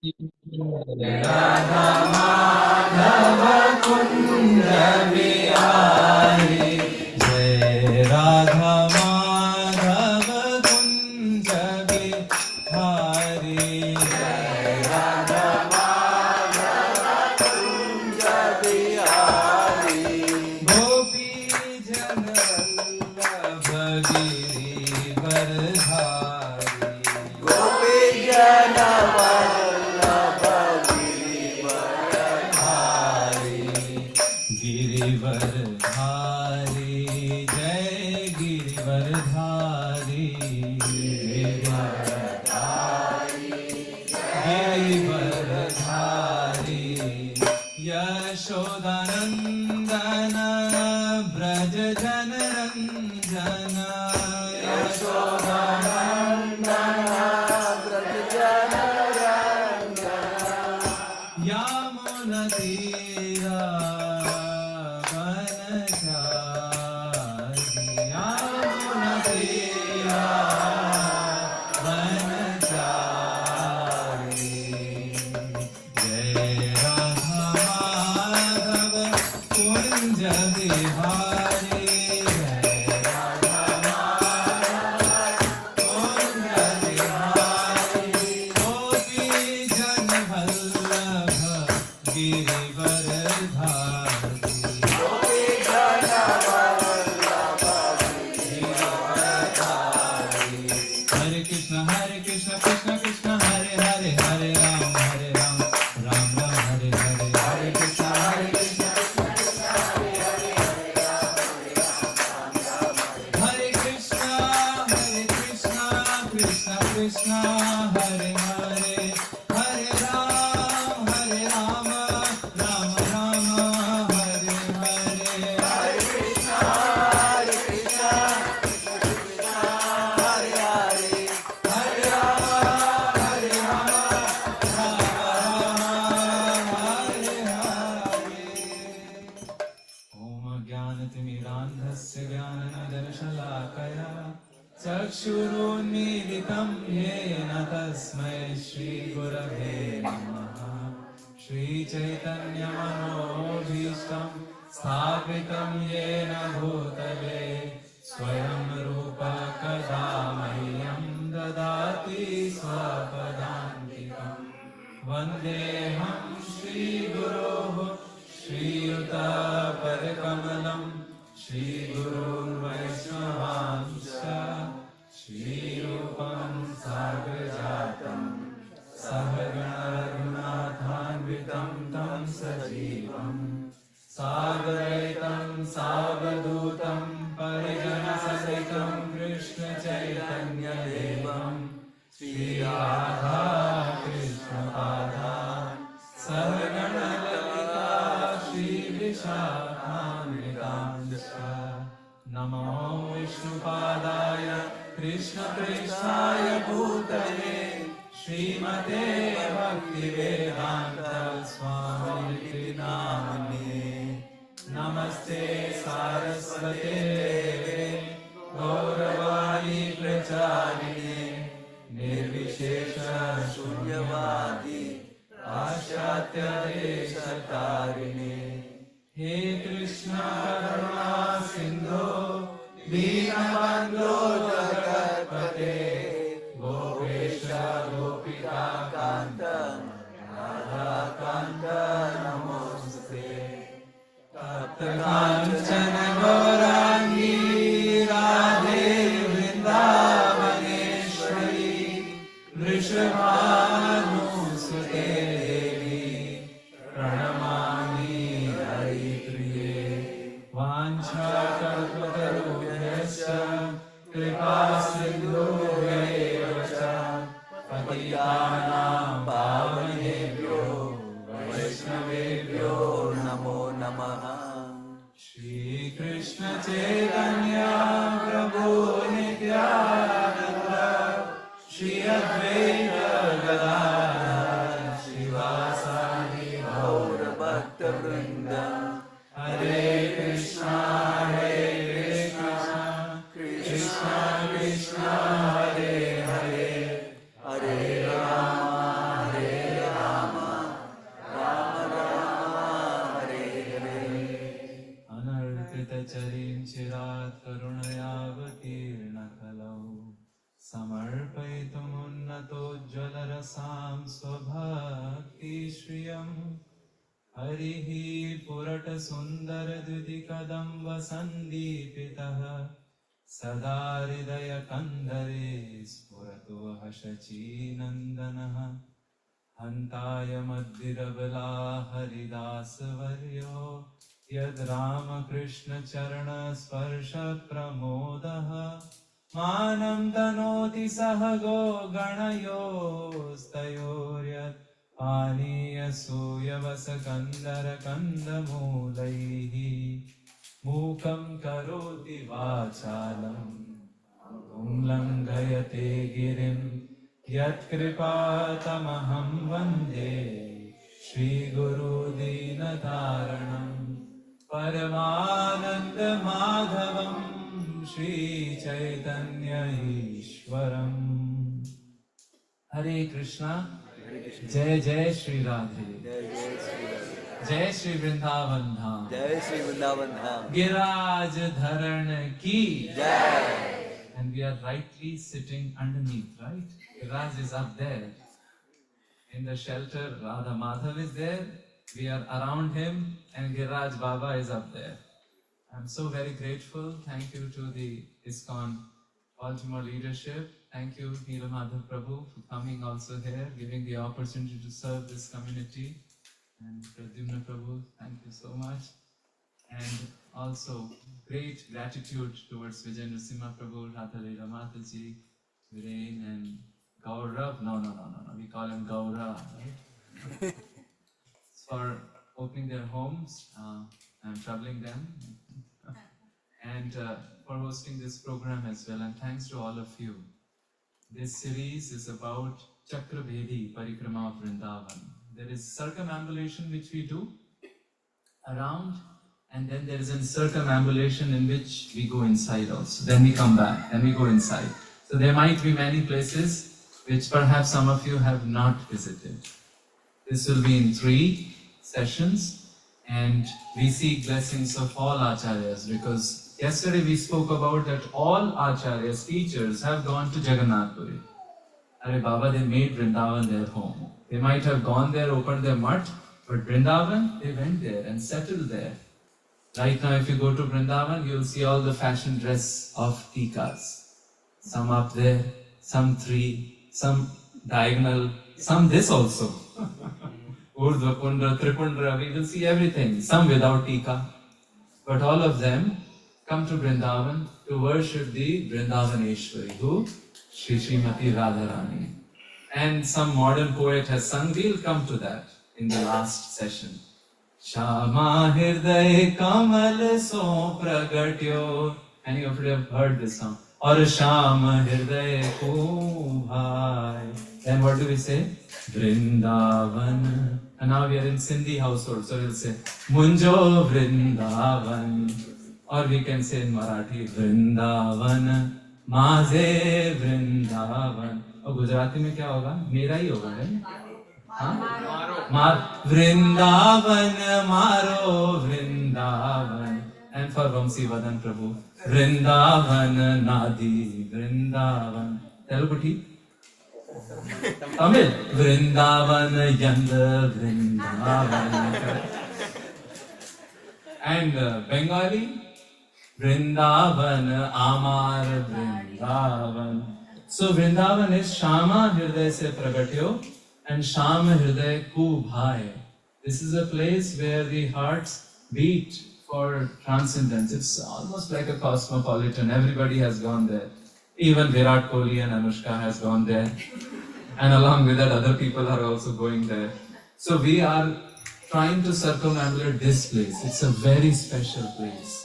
राधा माधव कुंज बिहारी, जय राधा माधव कुंज बिहारी, जय राधा माधव कुंज बिहारी, गोपी जन वल्लभ गिरिवरधारी, गोपी जन गिरिवरधारी, जय गिरिवरधारी, गिरिवरधारी, यशोदानंदन ब्रज जनरंजन, यशोदानंदन ब्रज जनरंजन, यमुना तीरा चक्षुरुन्मीलितं येन तस्मै श्रीगुरवे नमः। श्रीचैतन्यमनोभीष्टं स्थापितं येन भूतले स्वयं रूपः कदा मह्यं ददाति स्वपदान्तिकम्। वन्देऽहं श्रीगुरोः श्रीयुतपदकमलं श्रीगुरुन् वैष्णवांश्च श्रीरूपं साग्रजातं सहगण रघुनाथान्वितं तं सजीवं साद्वैतं सावधूतं परिजनसहितं कृष्णचैतन्यदेवं श्रीराधा कृष्णपादान् सहगण ललिता श्रीविशाखान्वितांश्च। नमो विष्णुपादाय कृष्णप्रेष्ठाय भूतले श्रीमते भक्तिवेदान्त स्वामिनिति नामिने। नमस्ते सारस्वते देवे गौरवाणी प्रचारिणे निर्विशेष शून्यवादी पाश्चात्य देशतारिणे। हे कृष्ण करुणा सिंधो दीनबन्धो जगत्पते गोपेश गोपिका कान्त राधाकान्त नमोस्तुते। तप्त काञ्चन गौराङ्गी राधे वृन्दावनेश्वरी वृषभानुसुते देवी प्रणमामि हरिप्रिये। वाञ्छाकल्पतरुभ्यश्च कृपा सिन्धुभ्यैव च पतितानां पावनेभ्यो वैष्णवेभ्यो नमो नमः। श्रीकृष्ण चैतन्य प्रभु नित्यानन्द श्री अद्वैत गदाधर श्रीवासादि गौर भक्तवृन्द। हरे कृष्णा कृष्णा कृष्णा हरे हरे हरे राम ज्वलरसां स्वभक्तिश्रियम् हरिः पुरटसुन्दरद्युतिकदम्बसन्दीपितः सदा हृदयकन्दरे स्फुरतु वः शचीनन्दनः हन्ताय मद्विरबला हरिदासवर्यो यद् रामकृष्णचरणस्पर्शप्रमोदः मानं तनोति सहगो गणयोस्तयोर्यत् पानीयसूयवसकन्दरकन्दमूलैः मूकं करोति वाचालं लङ्घयते गिरिं यत्कृपातमहं वन्दे श्रीगुरुदीनतारणं परमानन्दमाधवं श्रीचैतन्य ईश्वरम्। हरे कृष्णा, जय जय श्री राधे, जय श्री वृंदावन धाम, जय श्री वृंदावन धाम, गिरिराज धरण की जय। And we are rightly sitting underneath, right? Giriraj is up there. In the shelter, Radha Madhav is there. We are around him and Giriraj Baba is up there. I'm so very grateful. Thank you to the ISKCON Baltimore leadership. Thank you, Neela Madhav Prabhu, for coming also here, giving the opportunity to serve this community. And Pradyumna Prabhu, thank you so much. And also great gratitude towards Vijay Narasimha Prabhu, Radha Leela Mataji, Viren and Gaurav. No, we call him Gaurav, right? For opening their homes. I'm troubling them. And for hosting this program as well. And thanks to all of you. This series is about Chakravedi Parikrama of Vrindavan. There is circumambulation which we do around, and then there is a circumambulation in which we go inside also. Then we come back, then we go inside. So there might be many places which perhaps some of you have not visited. This will be in 3 sessions, and we seek blessings of all acharyas, because yesterday we spoke about that all acharyas, teachers have gone to Jagannath Puri. Are Baba, they made Vrindavan their home. They might have gone there, opened their mutt, but Vrindavan, they went there and settled there. Right now, if you go to Vrindavan, you'll see all the fashion dress of tikas. Some up there, some 3, some diagonal, some this also. Urdhva Pundra, Tripundra, we will see everything. Some without tika. But all of them come to Vrindavan to worship the Vrindavaneshwari, who? Shri Srimati Radharani. And some modern poet has sung, we'll come to that in the last session. Shama Hirday Kamal So Pragatyo. Any of you have heard this song? Or Shama Hirday Kubhai. Then what do we say? Vrindavan. And now we are in Sindhi household, so we'll say Munjo Vrindavan. Or we can say in Marathi Vrindavan, Maze Vrindavan. और गुजराती में क्या होगा? मेरा ही होगा, है? हाँ? मार वृंदावन मारो Vrindavan. And for Vamsi Vadan Prabhu, Vrindavan नादी वृंदावन. तेलुगु ठीक? Tamil Vrindavan यंद Vrindavan. And Bengali, Vrindavan Amar Vrindavan. So Vrindavan is Shama Hirday se pragatyo and Shama Hirday ku bhai. This is a place where the hearts beat for transcendence. It's almost like a cosmopolitan. Everybody has gone there. Even Virat Kohli and Anushka has gone there. And along with that, other people are also going there. So we are trying to circumambulate this place. It's a very special place.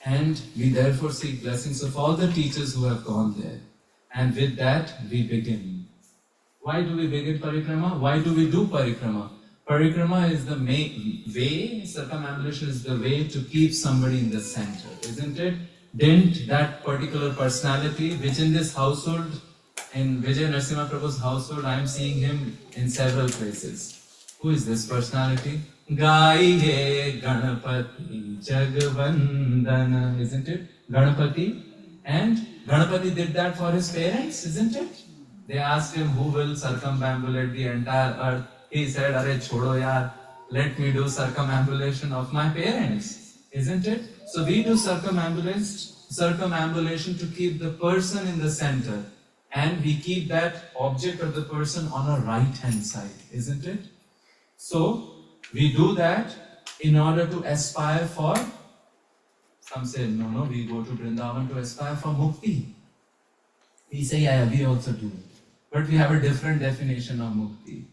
And we therefore seek blessings of all the teachers who have gone there. And with that, we begin. Why do we begin parikrama? Why do we do parikrama? Parikrama is the main way, circumambulation is the way to keep somebody in the center, isn't it? Didn't that particular personality, which in this household, in Vijay Narasimha Prabhu's household, I am seeing him in several places. Who is this personality? Gaiye Ganapati Jagvandana, isn't it? Ganapati. And Ganapati did that for his parents, isn't it? They asked him who will circumambulate the entire earth. He said, "Arey chodo yaar, let me do circumambulation of my parents." Isn't it? So we do circumambulation to keep the person in the center. And we keep that object of the person on our right hand side. Isn't it? So we do that in order to aspire for, some say, no, we go to Vrindavan to aspire for mukti. We say, yeah, we also do it. But we have a different definition of mukti.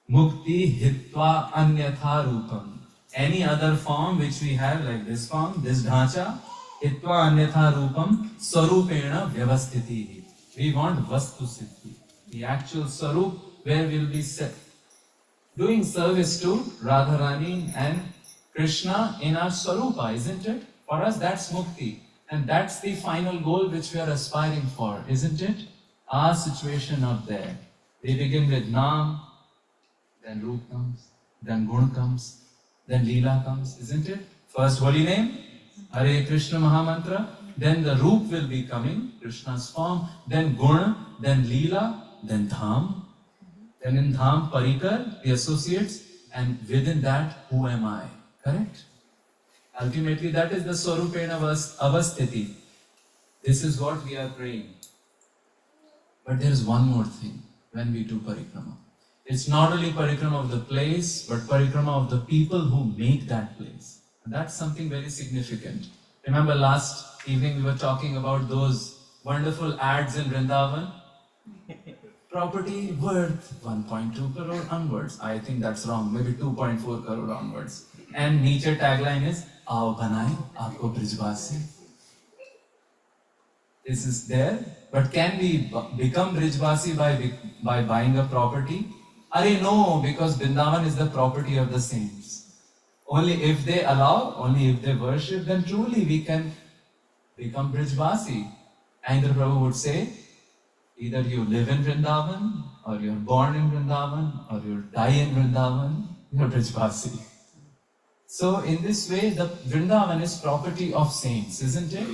Mukti hitva anyatha rupam. Any other form which we have, like this form, this dhacha, hitva anyatha rupam, sarupena vyavasthiti. We want vastu siddhi. The actual sarup where we'll be set. Doing service to Radharani and Krishna in our Swarupa, isn't it? For us, that's mukti. And that's the final goal which we are aspiring for, isn't it? Our situation up there. We begin with Naam, then Roop comes, then Gun comes, then Leela comes, isn't it? First holy name, Hare Krishna Mahamantra, then the Roop will be coming, Krishna's form, then Gun, then Leela, then Dham. Then in Dham, Parikar, the associates, and within that, who am I? Correct? Ultimately, that is the Swarupena Avasthiti. This is what we are praying. But there is one more thing when we do Parikrama. It's not only Parikrama of the place, but Parikrama of the people who make that place. And that's something very significant. Remember last evening we were talking about those wonderful ads in Vrindavan? Property worth 1.2 crore onwards. I think that's wrong. Maybe 2.4 crore onwards. And niche tagline is, "Aao banaye aapko Brijvasi." This is there. But can we become Brijvasi by buying a property? Arey no, because Vrindavan is the property of the saints. Only if they allow, only if they worship, then truly we can become Brijvasi. Indra Prabhu would say, either you live in Vrindavan, or you're born in Vrindavan, or you die in Vrindavan, you're Brijvasi. So in this way, the Vrindavan is property of saints, isn't it?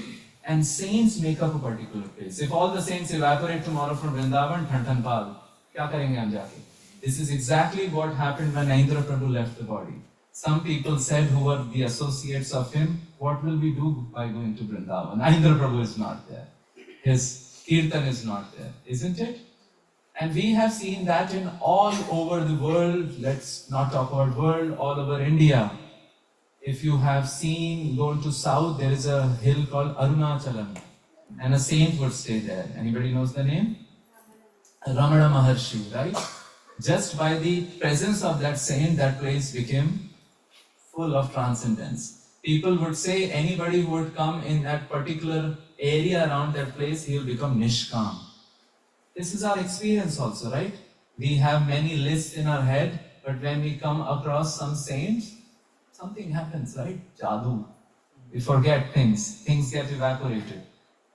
And saints make up a particular place. If all the saints evaporate tomorrow from Vrindavan, Than Pal, kya karenge hum jaake? This is exactly what happened when Indra Prabhu left the body. Some people said, who were the associates of him, what will we do by going to Vrindavan? Indra Prabhu is not there. His Kirtan is not there, isn't it? And we have seen that in all over the world. Let's not talk about world, all over India. If you have seen, gone to south, there is a hill called Arunachalam. And a saint would stay there. Anybody knows the name? Ramana Maharshi, right? Just by the presence of that saint, that place became full of transcendence. People would say anybody who would come in that particular area around that place, he will become Nishkam. This is our experience also, right? We have many lists in our head, but when we come across some saints, something happens, right? Jadoo. We forget things get evaporated.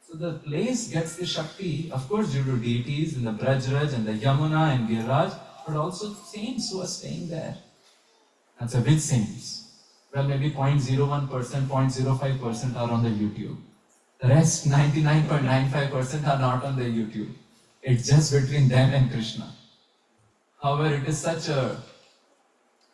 So the place gets the Shakti, of course, due to deities in the Brajraj and the Yamuna and Giriraj, but also saints who are staying there. That's a which saints? Well, maybe 0.01%, 0.05% are on the YouTube. The rest, 99.95% are not on the YouTube. It's just between them and Krishna. However, it is such a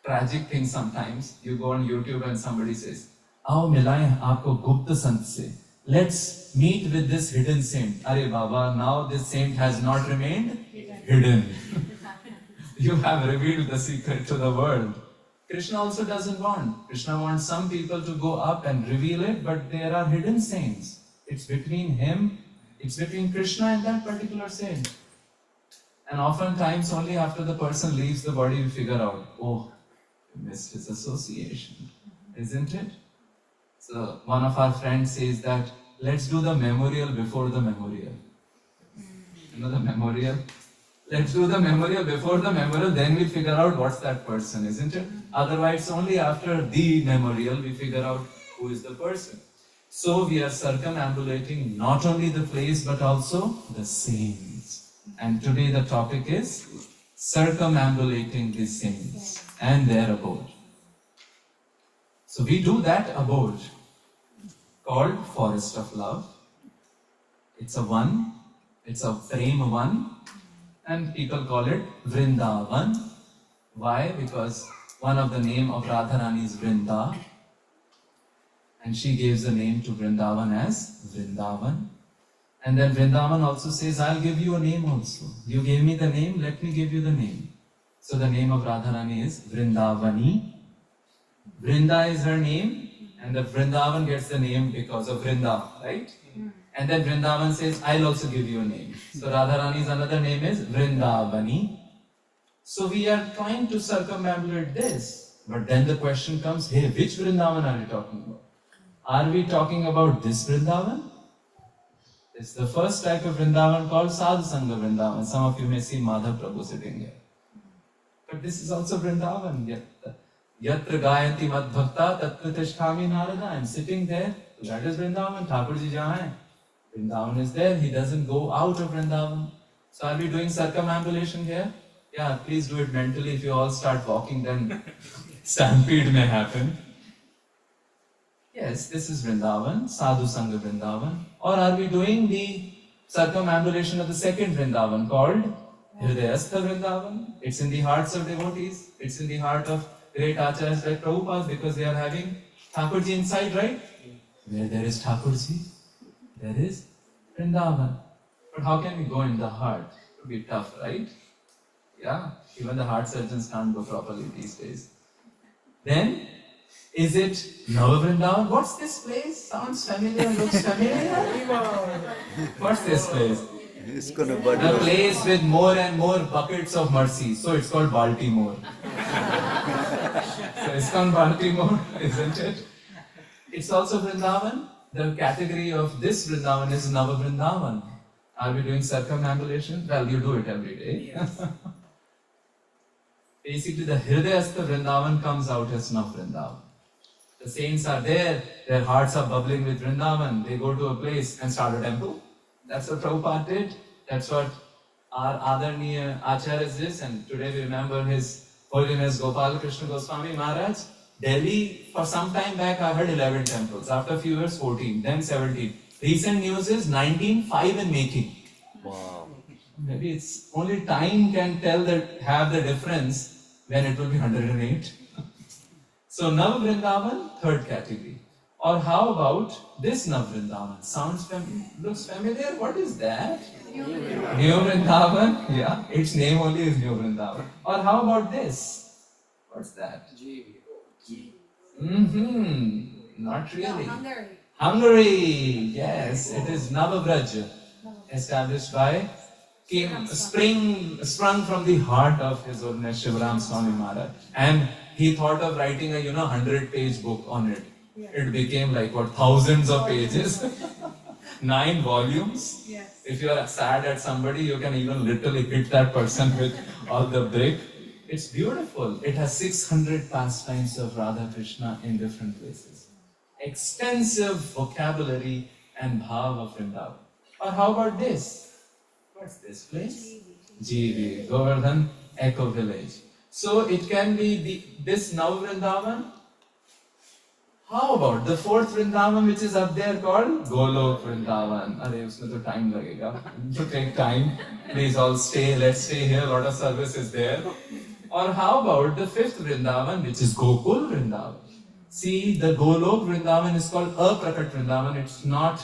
tragic thing sometimes. You go on YouTube and somebody says, "Aao milaye aapko Gupta Sant se. Let's meet with this hidden saint." Arey Baba, now this saint has not remained hidden. You have revealed the secret to the world. Krishna also doesn't want. Krishna wants some people to go up and reveal it, but there are hidden saints. It's between him, it's between Krishna and that particular saint. And oftentimes only after the person leaves the body we figure out, oh, we missed his association, isn't it? So one of our friends says that, let's do the memorial before the memorial. You know the memorial? Let's do the memorial before the memorial, then we figure out what's that person, isn't it? Otherwise, only after the memorial we figure out who is the person. So we are circumambulating not only the place but also the saints. And today the topic is circumambulating the saints and their abode. So we do that abode called Forest of Love. It's a one, it's a frame one. and people call it Vrindavan. Why? Because one of the name of Radharani is Vrinda, and she gives the name to Vrindavan as Vrindavan. And then Vrindavan also says, I'll give you a name also. You gave me the name, let me give you the name. So the name of Radharani is Vrindavani. Vrinda is her name, and the Vrindavan gets the name because of Vrinda, right? And then Vrindavan says, I'll also give you a name. So Radharani's another name is Vrindavani. So we are trying to circumambulate this. But then the question comes, hey, which Vrindavan are you talking about? Are we talking about this Vrindavan? It's the first type of Vrindavan called Sadhu Sangha Vrindavan. Some of you may see Madhav Prabhu sitting here. But this is also Vrindavan. Yatra Gayanti Mad Bhakta Tatra Tishthami Narada. I'm sitting there. That is Vrindavan. Thakurji jahan hai. Vrindavan is there. He doesn't go out of Vrindavan. So are we doing circumambulation here? Yeah, please do it mentally. If you all start walking, then stampede may happen. Yes, this is Vrindavan, Sadhu Sangha Vrindavan. Or are we doing the circumambulation of the second Vrindavan called Hridayastha Vrindavan? It's in the hearts of devotees. It's in the heart of great acharyas like Prabhupada, because they are having Thakurji inside, right? Where there is Thakurji, there is Vrindavan. But how can we go in the heart? It would be tough, right? Yeah, even the heart surgeons can't go properly these days. Then, is it Navavrindavan? What's this place? Sounds familiar, looks familiar. What's this place? A place with more and more buckets of mercy. So it's called Baltimore. So it's called Baltimore, isn't it? It's also Vrindavan. The category of this Vrindavan is Navavrindavan. Are we doing circumambulation? Well, you do it every day. Yes. Basically, the Hridayastha Vrindavan comes out as Navavrindavan. The saints are there, their hearts are bubbling with Vrindavan. They go to a place and start a temple. That's what Prabhupada did. That's what our Adarniya Acharyas did. And today we remember His Holiness Gopal Krishna Goswami Maharaj. Delhi, for some time back, I heard 11 temples. After a few years, 14, then 17. Recent news is 19, 5 in making. Wow. Maybe it's only time can have the difference when it will be 108. So Nav Vrindavan, third category. Or how about this Nav Vrindavan? Looks familiar. What is that? New Vrindavan. Yeah, its name only is New Vrindavan. Or how about this? What's that? Not really. Hungary. Yes, it is Navavraj, established by King, sprung from the heart of His Holiness Shivaram Swami Maharaj. And he thought of writing a 100-page book on it. Yeah. It became like thousands of pages, 9 volumes. Yes. If you are sad at somebody, you can even literally hit that person with all the brick. It's beautiful. It has 600 pastimes of Radha Krishna in different places. Extensive vocabulary and bhav of Vrindavan. Or how about this? What's this place? GV, Govardhan Eco Village. So it can be this Nav Vrindavan. How about the fourth Vrindavan, which is up there, called Golok Vrindavan? Arey, usme to time lagega. To take time. Please all stay. Let's stay here. A lot of service is there. Or how about the fifth Vrindavan, which is Gokul Vrindavan? See, the Golok Vrindavan is called Aprakat Vrindavan. It's not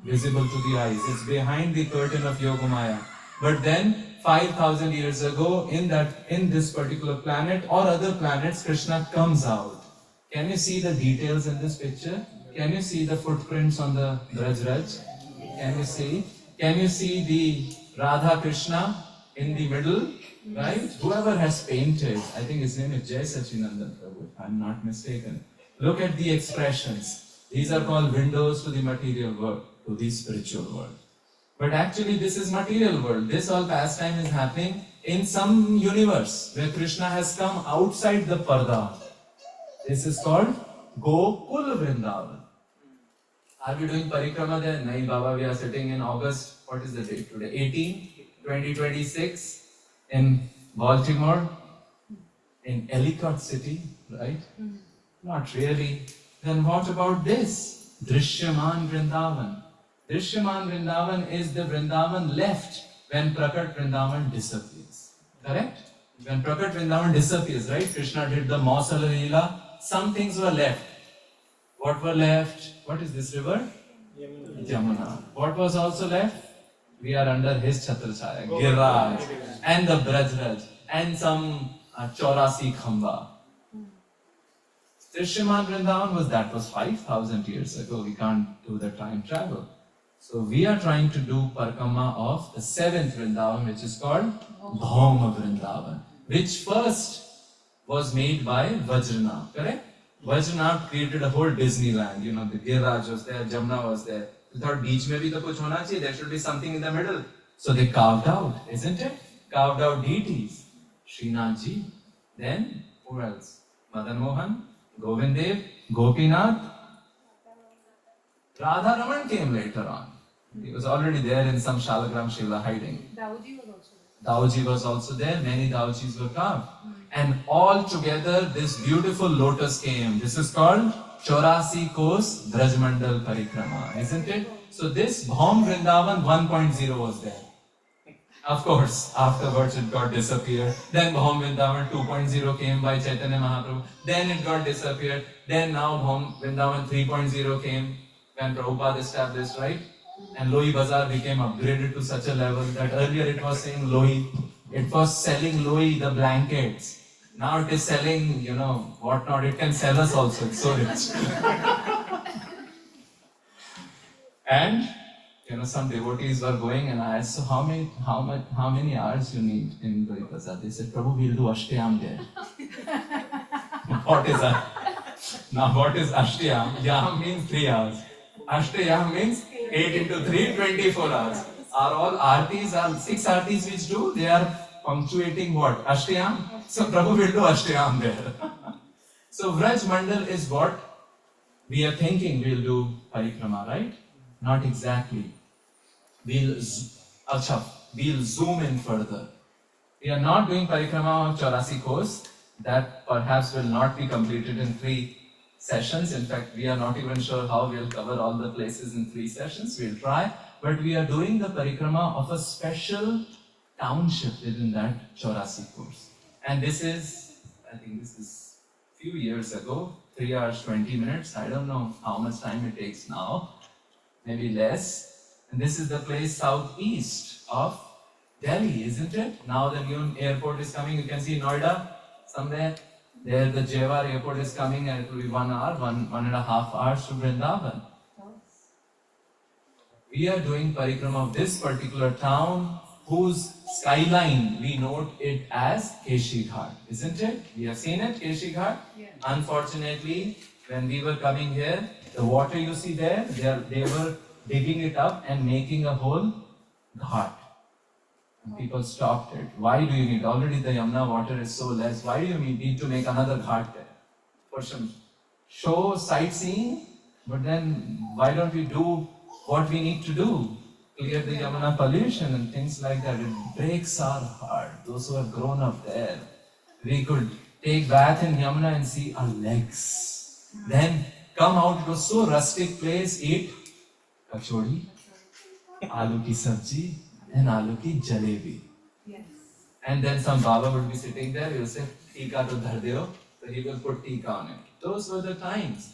visible to the eyes. It's behind the curtain of Yogamaya. But then, 5,000 years ago, in this particular planet or other planets, Krishna comes out. Can you see the details in this picture? Can you see the footprints on the Braj Raj? Can you see? Can you see the Radha Krishna in the middle? Right? Whoever has painted, I think his name is Jai Sachinandan Prabhu, if I'm not mistaken. Look at the expressions. These are called windows to the material world, to the spiritual world. But actually this is material world. This all pastime is happening in some universe where Krishna has come outside the parda. This is called Gokul Vrindavan. Are we doing parikrama there? Nahi Baba, we are sitting in August, what is the date today? 18, 2026 in Baltimore, in Ellicott City, right? Not really. Then what about this? Drishyaman Vrindavan. Drishyaman Vrindavan is the Vrindavan left when Prakat Vrindavan disappears. Correct? When Prakat Vrindavan disappears, right? Krishna did the Mausala Leela. Some things were left. What were left? What is this river? Yamuna. What was also left? We are under his Chhatrachaya, Giraj, and the Brajraj, and some Chaurasi Khamba. Trishaman Vrindavan was 5,000 years ago. We can't do the time travel. So we are trying to do Parikrama of the 7th Vrindavan, which is called Bhauma Vrindavan, which first was made by Vajranath, correct? Vajranath created a whole Disneyland. You know, the Giraj was there, Jamuna was there. They thought, beach mein bhi to kuch hona chahiye, there should be something in the middle. So they carved out, isn't it? Carved out deities. Srinath ji. Then, who else? Madan Mohan, Govind Dev, Gopinath. Radha Raman came later on. He was already there in some Shalagram Shila hiding. Dauji was also there. Many Daujis were carved. And all together, this beautiful lotus came. This is called Chaurasi Kos Brajmandal Parikrama, isn't it? So this Bhaum Vrindavan 1.0 was there. Of course, afterwards it got disappeared. Then Bhaum Vrindavan 2.0 came by Chaitanya Mahaprabhu. Then it got disappeared. Then now Bhaum Vrindavan 3.0 came when Prabhupada established, right? And Loi Bazaar became upgraded to such a level that earlier it was saying Loi. It was selling Loi, the blankets. Now it is selling, you know, whatnot. It can sell us also. It's so rich. And, you know, some devotees were going and I asked, so how many hours you need in Loi Bazaar? They said, Prabhu, we'll do Ashtayam there. What is that? Now what is Ashtayam? Yam means 3 hours. Ashtayam means 8 into 3, 24 hours. Are all artis, are 6 artis which do? They are punctuating what? Ashtayam? So Prabhu will do Ashtayam there. So Vraj Mandal is what we are thinking we'll do Parikrama, right? Not exactly. We'll zoom in further. We are not doing Parikrama of Chaurasi Kos. That perhaps will not be completed in 3 sessions. In fact, we are not even sure how we'll cover all the places in 3 sessions. We'll try. But we are doing the Parikrama of a special township within that Chaurasi Kos. And this is, I think this is a few years ago, 3 hours, 20 minutes. I don't know how much time it takes now. Maybe less. And this is the place southeast of Delhi, isn't it? Now the new airport is coming. You can see Noida somewhere. There the Jewar airport is coming and it will be 1 hour, 1.5 hours to Vrindavan. We are doing Parikrama of this particular town whose skyline, we note it as Keshi Ghat, isn't it? We have seen it, Keshi Ghat. Yeah. Unfortunately, when we were coming here, the water you see there, they were digging it up and making a whole ghat. And people stopped it. Why do you need? Already the Yamuna water is so less. Why do you need to make another ghat there? For some show, sightseeing, but then why don't we do what we need to do? Clear the Yamuna pollution and things like that. It breaks our heart. Those who have grown up there. We could take bath in Yamuna and see our legs. Then come out to a so rustic place, eat kachori, aloo ki sabji, and aloo ki jalebi. Yes. And then some Baba would be sitting there, he will say, Tika to dhar deo, so he will put Tika on it. Those were the times.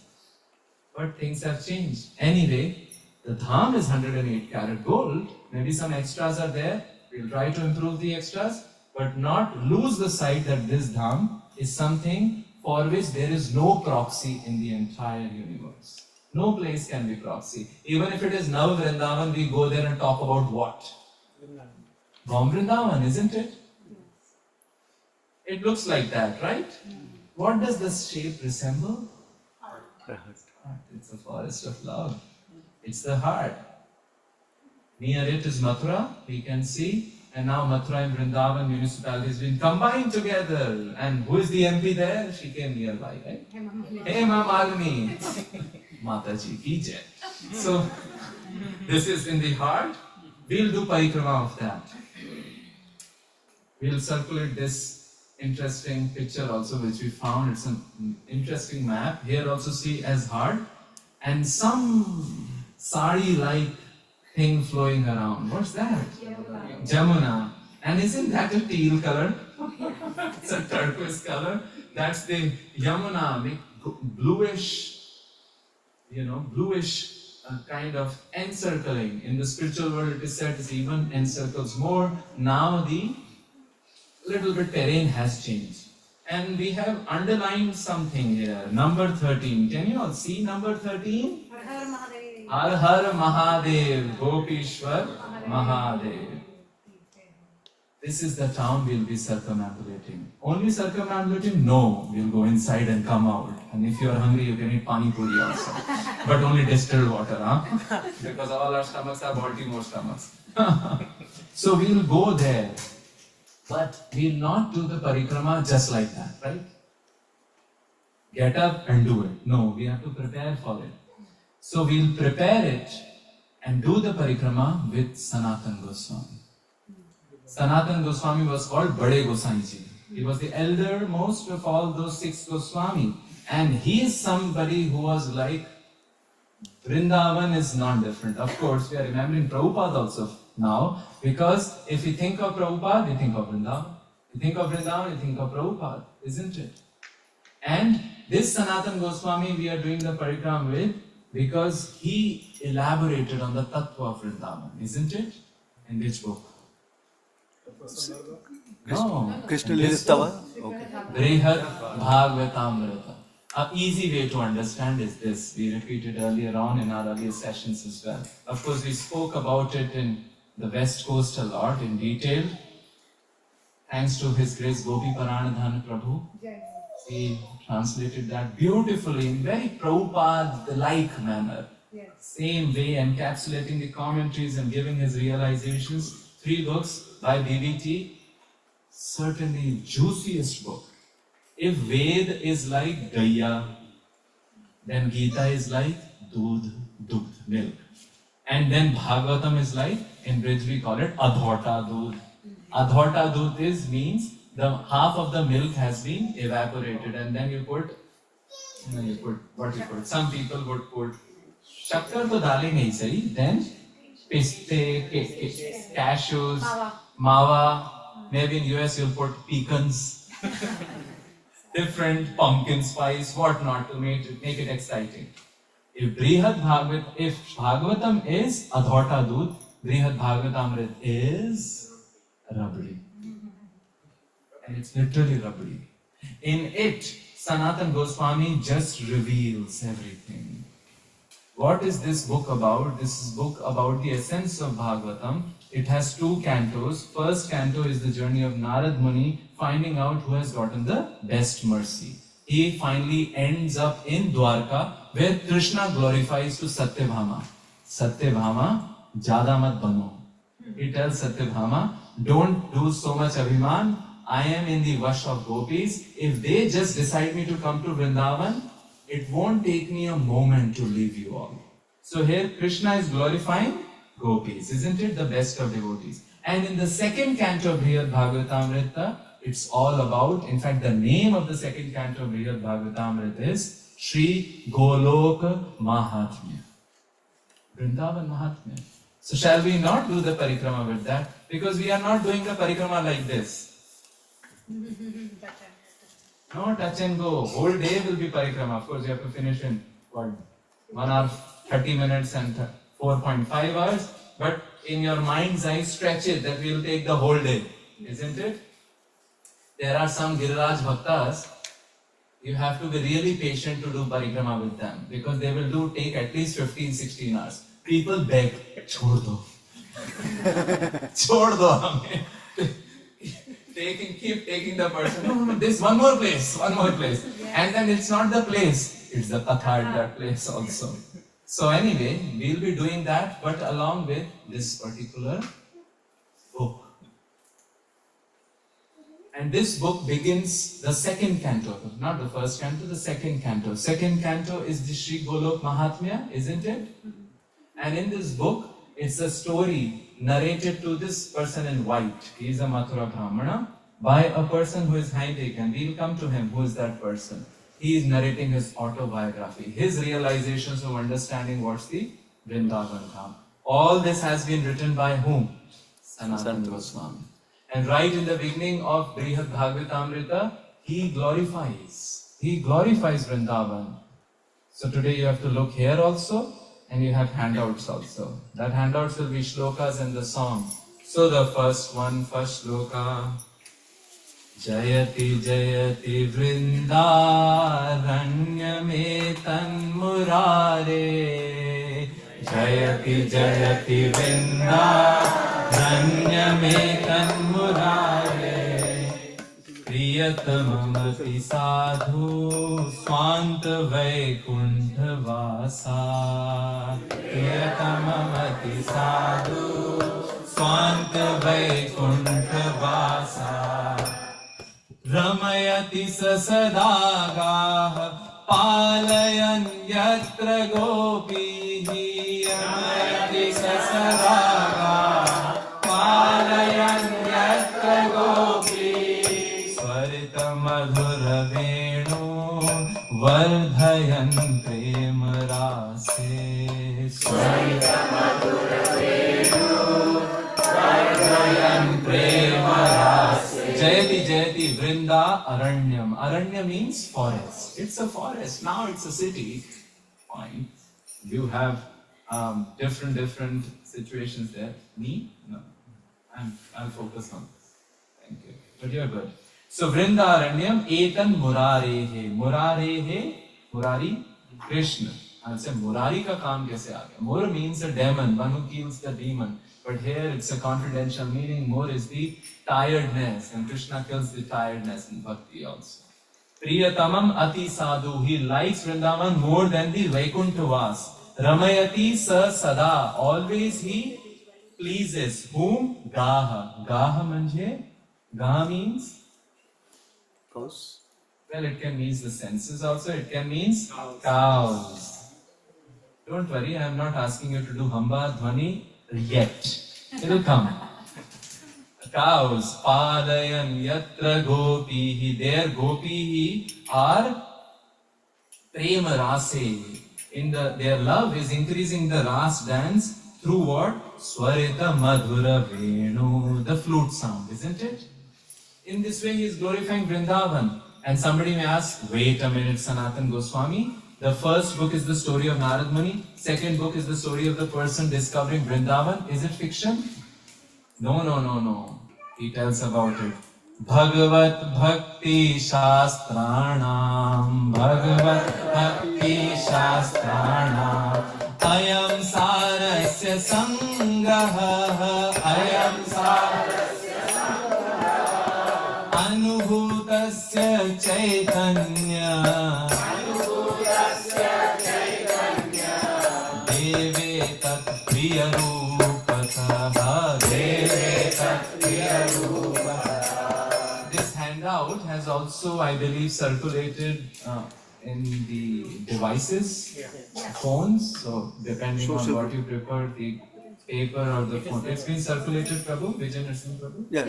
But things have changed. Anyway, the Dham is 108 karat gold. Maybe some extras are there. We'll try to improve the extras, but not lose the sight that this Dham is something for which there is no proxy in the entire universe. No place can be proxy. Even if it is Nav Vrindavan, we go there and talk about what? Bhaum Vrindavan, isn't it? It looks like that, right? What does this shape resemble? Heart. It's a forest of love. It's the heart. Near it is Mathura, we can see. And now Mathura and Vrindavan municipality has been combined together. And who is the MP there? She came nearby, right? Hema Malini. Mataji ki jai. So, this is in the heart. We'll do parikrama of that. We'll circulate this interesting picture also which we found. It's an interesting map. Here also see as heart. And some sari-like thing flowing around. What's that? Jamuna. And isn't that a teal color? It's a turquoise color. That's the Yamuna, bluish, bluish kind of encircling. In the spiritual world, it is said it even encircles more. Now the little bit terrain has changed. And we have underlined something here. Number 13. Can you all see number 13? Har Har Mahadev, Gopishwar Mahadev. This is the town we'll be circumambulating. Only circumambulating? No, we'll go inside and come out. And if you are hungry, you can eat pani puri also. But only distilled water, huh? Because all our stomachs are Baltimore stomachs. So we'll go there. But we'll not do the parikrama just like that, right? Get up and do it. No, we have to prepare for it. So we'll prepare it and do the parikrama with Sanatan Goswami. Sanatan Goswami was called Bade Gosaiji. He was the eldermost of all those 6 Goswami. And he is somebody who was like, Vrindavan is not different. Of course, we are remembering Prabhupada also now, because if we think of Prabhupada, we think of Vrindavan. You think of Vrindavan, you think of Prabhupada, isn't it? And this Sanatan Goswami we are doing the parikrama with because he elaborated on the tattva of Vrindavan, isn't it? In which book? No. Krishna Lilistava? Okay. Brihad Bhagavatamrita. An easy way to understand is this. We repeated earlier on in our earlier sessions as well. Of course, we spoke about it in the West Coast a lot in detail. Thanks to His Grace Gopi Paranadhan Prabhu. He translated that beautifully in very Prabhupada-like manner. Same way, encapsulating the commentaries and giving his realizations. 3 books by BBT. Certainly juiciest book. If Ved is like Gaya, then Gita is like Dudh, milk. And then Bhagavatam is like, in Brij we call it Adhota Dudh. Adhota Dudh means the half of the milk has been evaporated, and then you put what you put. Some people would put shakkar to dalenge nahi sahi, then piste, cashews, mawa, maybe in US you'll put pecans, different pumpkin spice, whatnot to make it exciting. If Bhagavatam is Adhota Dudh, Brihad Bhagavatamrit is Rabdi. And it's literally Rabdi. In it, Sanatan Goswami just reveals everything. What is this book about? This is a book about the essence of Bhagavatam. It has 2 cantos. First canto is the journey of Narad Muni, finding out who has gotten the best mercy. He finally ends up in Dwarka, where Krishna glorifies to Satyabhama. Satyabhama, jada mat bano. He tells Satyabhama, don't do so much abhiman. I am in the vash of gopis. If they just decide me to come to Vrindavan, it won't take me a moment to leave you all. So here Krishna is glorifying gopis, isn't it? The best of devotees. And in the second canto of Brihad Bhagavatamrita, it's all about, in fact, the name of the second canto of Brihad Bhagavatamrita is Shri Goloka Mahatmya. Vrindavan Mahatmya. So shall we not do the parikrama with that? Because we are not doing the parikrama like this. No touch and go. Whole day will be parikrama. Of course, you have to finish in 1 hour, 30 minutes and 4.5 hours. But in your mind's eye, stretch it that we will take the whole day. Isn't it? There are some Giriraj Bhaktas. You have to be really patient to do parikrama with them. Because they will take at least 15-16 hours. People beg, chhod do. Chhod do hame. Keep taking the person, no, this one more place. And then it's not the place, it's the katha at that place also. So anyway, we'll be doing that, but along with this particular book. And this book begins the second canto, not the first canto, the second canto. Second canto is the Shri Golok Mahatmya, isn't it? And in this book, it's a story narrated to this person in white. He is a Mathura Brahmana by a person who is Heinrich, and we'll come to him. Who is that person? He is narrating his autobiography, his realizations of understanding what's the Vrindavan Dham. All this has been written by whom? Sanatana Sanatana Goswami. And right in the beginning of Brihad Bhagavatamrita, he glorifies Vrindavan. So today you have to look here also, and you have handouts also. That handouts will be shlokas and the song. So the first shloka. Jayati Jayati Vrindaranyame Murare. Jayati Jayati Vrindaranyame Murare. Priyatamamati sadhu swanta vaikuntha vasa. Priyatamamati sadhu swanta vaikuntha vasa. Ramayati sasadagaha palayan yatra gopihi. Ramayati sasadagaha palayan yatra gopihi. Swarita madhura venu vardhayan prema rase. Swarita madhura venu vardhayan prema rase. Jayati Jayati Vrinda Aranyam. Aranya means forest. It's a forest. Now it's a city. Fine. You have different situations there. Me? No. I'll focus on this. Thank you. But you're good. So Vrinda Aranyam Etan Murarehe. Murarehe, Murari, Krishna. I'll say Murari ka kaam kaise aa gaya? Mur means a demon, one who kills the demon. But here it's a confidential meaning. Mur is the tiredness, and Krishna kills the tiredness in bhakti also. Priyatamam ati sadhu. He likes Vrindavan more than the Vaikunthavas. Ramayati sa sada. Always he pleases. Whom? Gaha. Gaha manje? Gaha means? Cows. Well, it can mean the senses also. It can mean cows. Don't worry, I am not asking you to do Hamba Dhvani yet. It will come. Cows, Palayan Yatra Gopihi. Their Gopihi are Prema Rase. Their love is increasing the Ras dance through what? Swarita Madhura Venu, the flute sound, isn't it? In this way he is glorifying Vrindavan. And somebody may ask, wait a minute, Sanatana Goswami. The first book is the story of Narad Muni. Second book is the story of the person discovering Vrindavan. Is it fiction? No. He tells about it. Bhagavat Bhakti Shastranam. Bhagavat Bhakti Shastranam. Ayam Sarasya Sangaha. Ayam Sarasya Sangaha. Anubhutasya Chaitanya. This handout has also, I believe, circulated in the devices, phones. So depending on what you prefer, the paper or the phone. It's been circulated, Prabhu, Vijay Narasimha Prabhu? Yeah,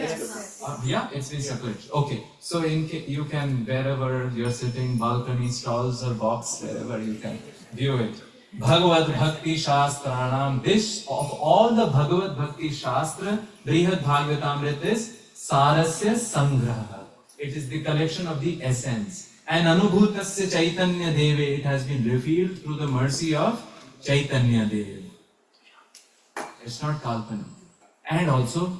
Yeah, it's been circulated. Okay, so you can, wherever you're sitting, balcony, stalls or box, wherever you can view it. Bhagavad Bhakti Shastranam. This, of all the Bhagavad Bhakti Shastra, Brihad Bhagavatamrita is Sarasya Sangraha. It is the collection of the essence. And Anubhutasya Chaitanya Deve, it has been revealed through the mercy of Chaitanya Deva. It's not Kalpana. And also,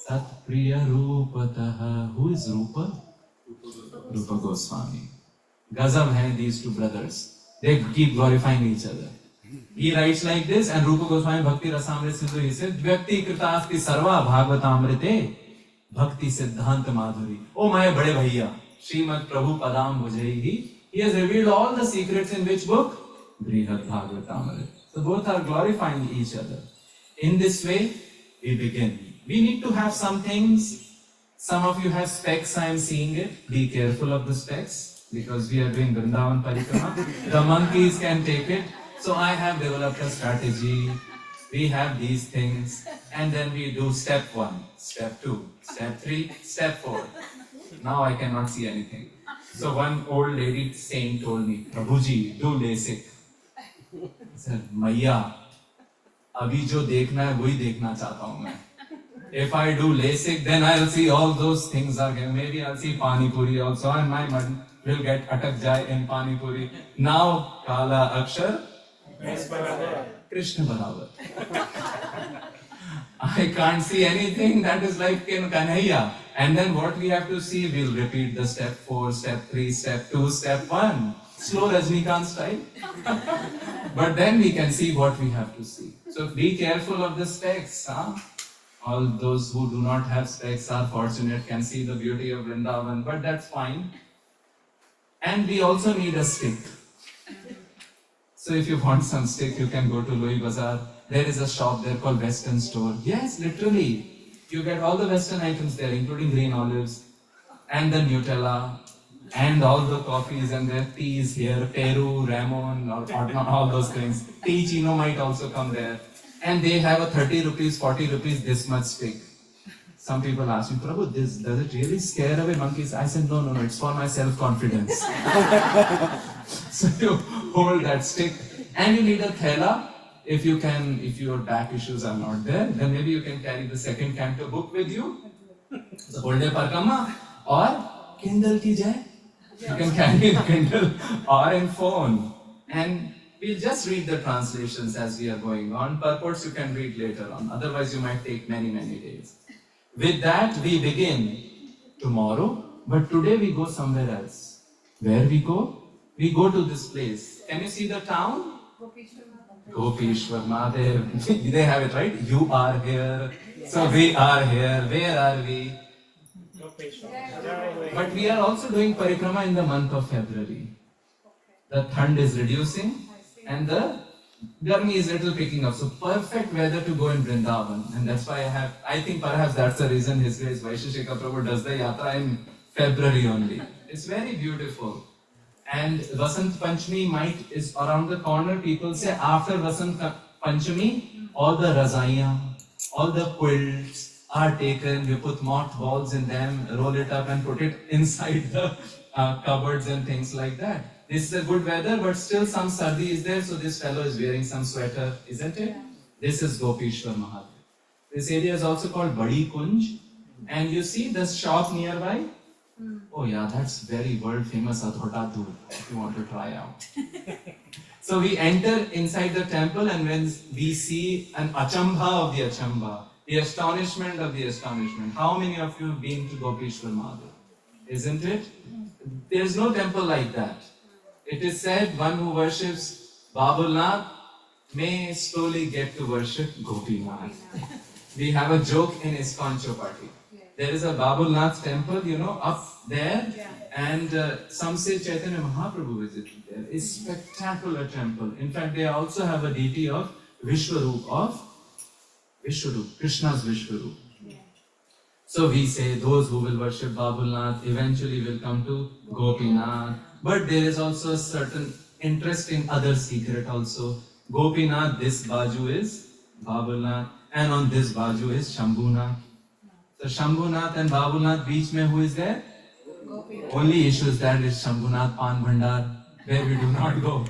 Tat Priya Rupataha. Who is Rupa? Rupa Goswami. Gazab hai these two brothers. They keep glorifying each other. He writes like this, and Rupa Goswami Bhakti Rasamrita Sindhu, he said, Vyakti Kritasti Sarva Bhagavatamrite Bhakti Siddhanta Madhuri. Oh my bade bhaiya, Srimad Prabhu Padam Bhujaihi. He has revealed all the secrets in which book? Brihad Bhagavatamrita. So both are glorifying each other. In this way, we begin. We need to have some things. Some of you have specs, I am seeing it. Be careful of the specs. Because we are doing Vrindavan Parikrama. The monkeys can take it. So I have developed a strategy. We have these things. And then we do step 1, step 2, step 3, step 4. Now I cannot see anything. So one old lady saint told me, Prabhuji, do LASIK. I said, Maya, अभी जो देखना है वही देखना चाहता हूं मैं. If I do LASIK, then I'll see all those things again. Maybe I'll see Pani Puri also, and my mind will get atak jai in Pani Puri. Now, Kala Akshar, Krishna Barabar. I can't see anything that is like in Kanhaiya. And then what we have to see, we'll repeat the step 4, step 3, step 2, step 1. Slow Rajnikant style. But then we can see what we have to see. So be careful of the specs. Huh? All those who do not have specs are fortunate, can see the beauty of Vrindavan, but that's fine. And we also need a stick. So if you want some stick, you can go to Louis Bazaar. There is a shop there called Western Store. Yes, literally. You get all the Western items there, including green olives, and the Nutella, and all the coffees and their teas here, Peru, Ramon, all those things. Tea Chino might also come there. And they have a 30 rupees, 40 rupees, this much stick. Some people ask me, Prabhu, does it really scare away monkeys? I said, no, it's for my self-confidence. So you hold that stick, and you need a thela. If your back issues are not there, then maybe you can carry the second canto book with you. So hold a parkama, or Kindle ki jai. You can carry a Kindle or in phone. And we'll just read the translations as we are going on. Purports you can read later on. Otherwise, you might take many, many days. With that, we begin tomorrow. But today we go somewhere else. Where we go? We go to this place. Can you see the town? Gopishwar Mahadev. They have it right. You are here. So we are here. Where are we? But we are also doing parikrama in the month of February. The thund is reducing and the garmi is little picking up. So perfect weather to go in Vrindavan. And that's why I think perhaps that's the reason His Grace Vaisheshika Prabhu does the yatra in February only. It's very beautiful. And Vasant Panchami is around the corner. People say after Vasant Panchami, all the razaiyan, all the quilts are taken. We put mothballs in them, roll it up and put it inside the cupboards and things like that. This is a good weather, but still some sardi is there, so this fellow is wearing some sweater, isn't it? Yeah. This is Gopishwar Mahadev. This area is also called Badi Kunj. And you see the shop nearby? Oh yeah, that's very world famous Athota Dud, if you want to try out. So we enter inside the temple, and when we see an achambha of the achambha, the astonishment of the astonishment. How many of you have been to Gopishwar Mahadev? Isn't it? There's no temple like that. It is said one who worships Babulnath may slowly get to worship Gopinath. We have a joke in ISKCON Chowpatty. There is a Babulnath temple, up there, and some say Chaitanya Mahaprabhu visited there. It's a spectacular temple. In fact, they also have a deity of Vishwarup, Krishna's Vishwarup. So we say those who will worship Babulnath eventually will come to Gopinath. But there is also a certain interest in other secret also. Gopinath, this Baju is Babulnath, and on this Baju is Shambhunath. So Shambhunath and Babulnath, beach mein who is there? Gopinath. Only issue is that is Shambhunath Pan Bhandar, where we do not go.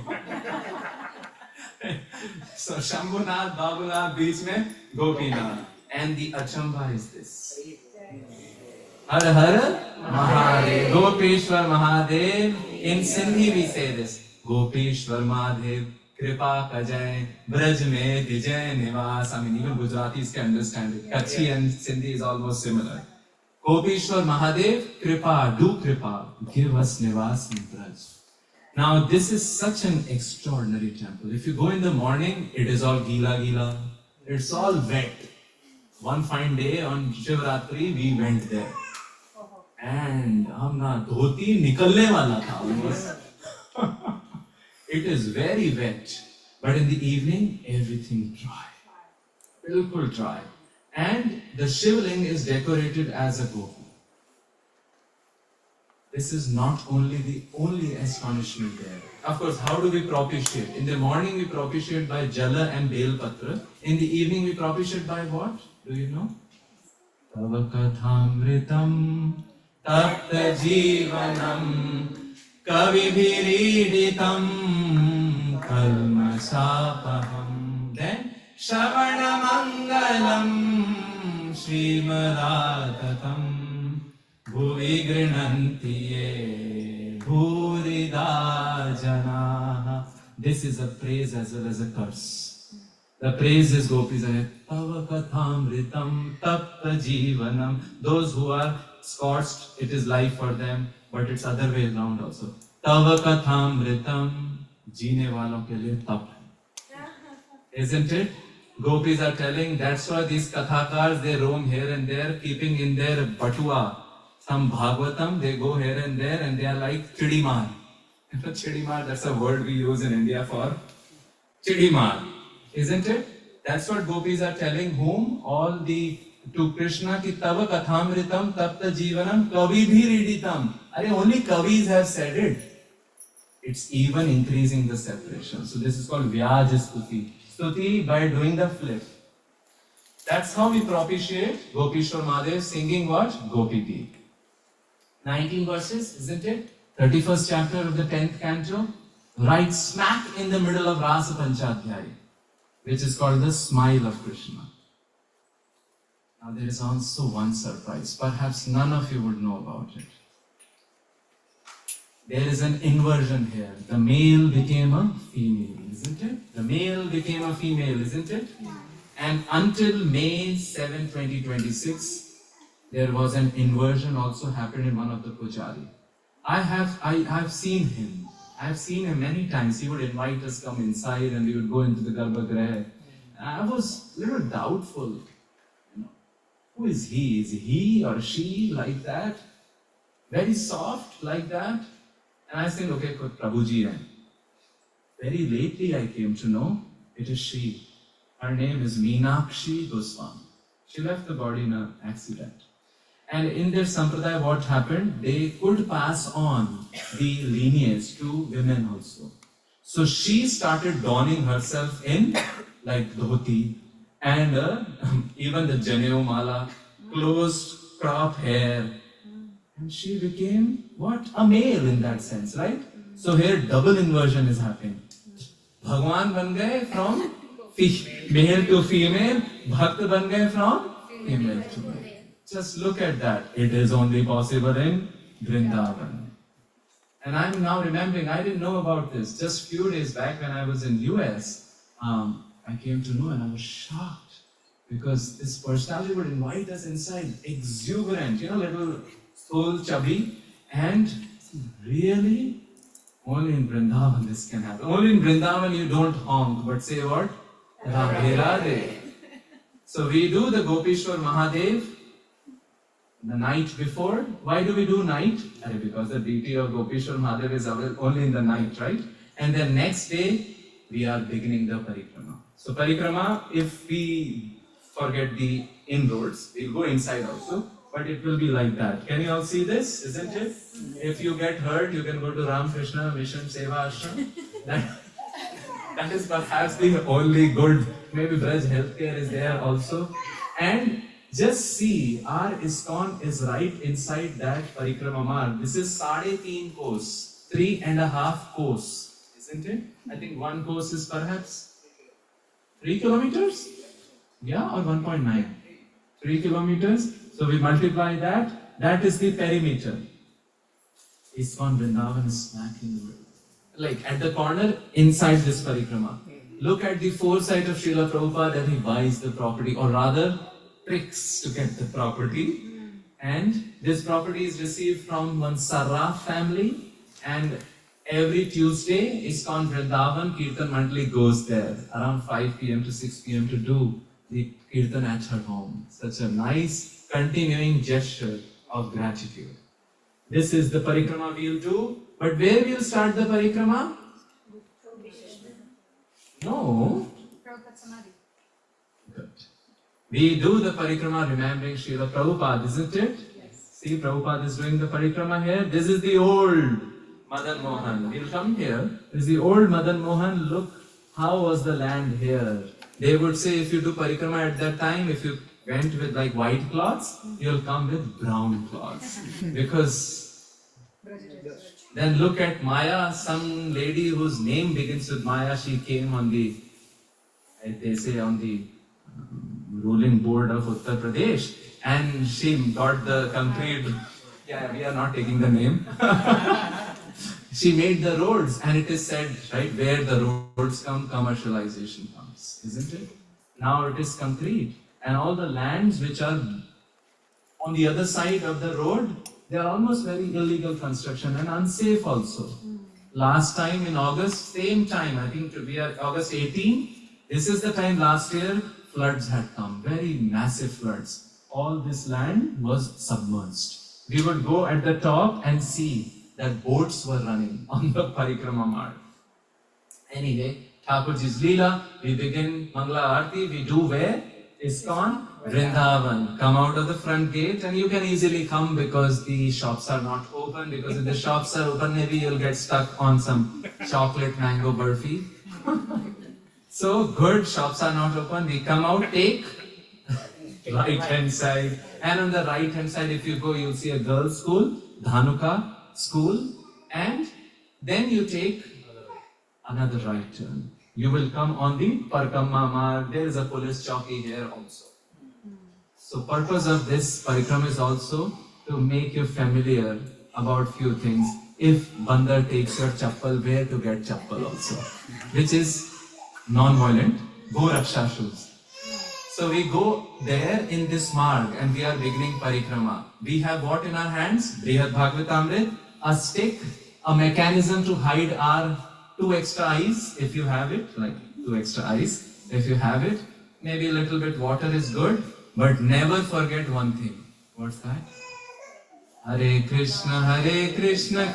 So Shambhunath, Babulnath, beach mein Gopinath. And the achambha is this. Har Har Mahadev, Gopishwar Mahadev. In Sindhi we say this. Gopishwar Mahadev, Kripa Kajay, Braj Mein Dijay Nivas. I mean, even Gujaratis can understand it. Kachhi and Sindhi is almost similar. Gopishwar Mahadev, Kripa, do Kripa, give us Nivas in Braj. Now this is such an extraordinary temple. If you go in the morning, it is all gila. It's all wet. One fine day on Shivratri, we went there. And हमना धोती निकलने वाला था almost. It is very wet, but in the evening everything dry, bilkul dry, and the Shivling is decorated as a gopi. This is not only the only astonishment there. Of course, how do we propitiate? In the morning we propitiate by Jala and Bel Patra. In the evening we propitiate by what? Do you know? Tava kathamritam Tapta Jivanam Kavibhiriditam Kalmasapaham. Then Shravanamangalam Srimadatattam Bhuvi Grinanti Ye Bhurida Janaha. This is a praise as well as a curse. The praise is Gopis are Tava Kathamritam Tapta Jivanam. Those who are scorched, it is life for them, but it's other way around also. Tava Kathamritam, Jeene walon ke liye tap hai. Isn't it? Gopis are telling, that's why these kathakars, they roam here and there, keeping in their batua some Bhagavatam, they go here and there and they are like chidimar. You know, chidimar, that's a word we use in India for chidimar. Isn't it? That's what Gopis are telling whom? All the, to Krishna ki tava kathamritam tapta jivanam kavi bhi riditam. Only kavis have said it. It's even increasing the separation. So this is called Vyajastuti. Stuti by doing the flip. That's how we propitiate Gopishwar Mahadev singing what? Gopi Geet. 19 verses, isn't it? 31st chapter of the 10th canto. Right smack in the middle of Rasa Panchadhyaya, which is called the smile of Krishna. Now there is also one surprise. Perhaps none of you would know about it. There is an inversion here. The male became a female, isn't it? The male became a female, isn't it? And until May 7, 2026, there was an inversion also happened in one of the pujari. I have seen him. I have seen him many times. He would invite us come inside and we would go into the Garbhagriha. I was a little doubtful. You know, who is he? Is he or she like that? Very soft like that? And I said, okay, Prabhuji hai. Very lately I came to know it is she. Her name is Meenakshi Goswami. She left the body in an accident. And in their sampradaya, what happened? They could pass on the lineage to women also. So she started donning herself in like dhoti and even the janeu mala, closed crop hair. And she became what? A male in that sense, right? So here double inversion is happening. Bhagwan ban gaye from male to female, Bhakt ban gaye from female to male. Just look at that. It is only possible in Vrindavan. And I'm now remembering, I didn't know about this. Just few days back when I was in US, I came to know and I was shocked because this personality would invite us inside, exuberant, you know, little full chubby, and really, only in Vrindavan this can happen. Only in Vrindavan you don't honk, but say what? Radhe Radhe. So we do the Gopishwar Mahadev the night before. Why do we do night? Because the deity of Gopishwar Mahadev is only in the night, right? And then next day, we are beginning the parikrama. So parikrama, if we forget the inroads, we'll go inside also, but it will be like that. Can you all see this, isn't it? If you get hurt, you can go to Ramakrishna Mission Seva Ashram. That is perhaps the only good. Maybe Braj Healthcare is there also. And just see, our ISKCON is right inside that parikrama mark. This is 3.5 course, 3.5 course, isn't it? I think one course is perhaps 3 kilometers? Yeah, or 1.9? 3 kilometers. So we multiply that. That is the perimeter. ISKCON Vrindavan is smack in the middle. Like at the corner, inside this parikrama. Look at the foresight of Srila Prabhupada that he buys the property, or rather, tricks to get the property. And this property is received from one Sarraf family, and every Tuesday ISKCON Vrindavan Kirtan Mandali goes there around 5 p.m. to 6 p.m. to do the Kirtan at her home. Such a nice continuing gesture of gratitude. This is the parikrama we'll do, but where we'll start the parikrama? No. Good. We do the parikrama remembering Srila Prabhupada, isn't it? Yes. See, Prabhupada is doing the parikrama here. This is the old Madan Mohan. We'll come here. This is the old Madan Mohan. Look, how was the land here? They would say if you do parikrama at that time, if you went with like white cloths, you'll come with brown cloths. Because then look at Maya, some lady whose name begins with Maya, she came on the they say on the ruling board of Uttar Pradesh, and she got the complete. Yeah, we are not taking the name. She made the roads, and it is said, right, where the roads come, commercialization comes, isn't it? Now it is concrete, and all the lands which are on the other side of the road, they are almost very illegal construction and unsafe also. Last time in August, same time, I think we are August 18, this is the time last year, floods had come, very massive floods. All this land was submerged. We would go at the top and see that boats were running on the Parikrama Marg. Anyway, Thakurji's Leela, we begin Mangala Aarti, we do where? ISKCON, Vrindavan. Come out of the front gate and you can easily come because the shops are not open, because if the shops are open, maybe you'll get stuck on some chocolate mango burfi. So good, shops are not open, we come out, take right hand side, and on the right hand side if you go, you'll see a girls' school, Dhanuka school, and then you take another right turn. You will come on the Parikrama Marg. There is a police chowki here also. So purpose of this parikrama is also to make you familiar about few things. If Bandar takes your chappal, where to get chappal also, which is non-violent, Go Raksha shoes. So we go there in this marg and we are beginning parikrama. We have what in our hands? Brihad Bhagavatamrit, a stick, a mechanism to hide our 2 extra eyes, if you have it, like 2 extra eyes, if you have it. Maybe a little bit water is good, but never forget one thing. What's that? Hare Krishna, Krishna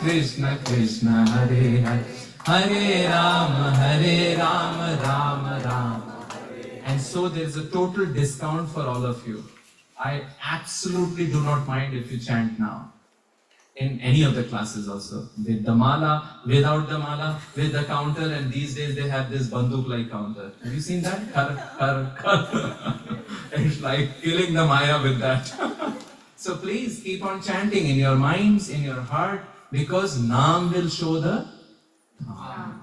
Krishna, Hare Hare, Hare Rama, Rama Rama. And so there is a total discount for all of you. I absolutely do not mind if you chant now. In any of the classes also. With the mala, without the mala, with the counter, and these days they have this banduk-like counter. Have you seen that? It's like killing the Maya with that. So please keep on chanting in your minds, in your heart, because Naam will show the Dham.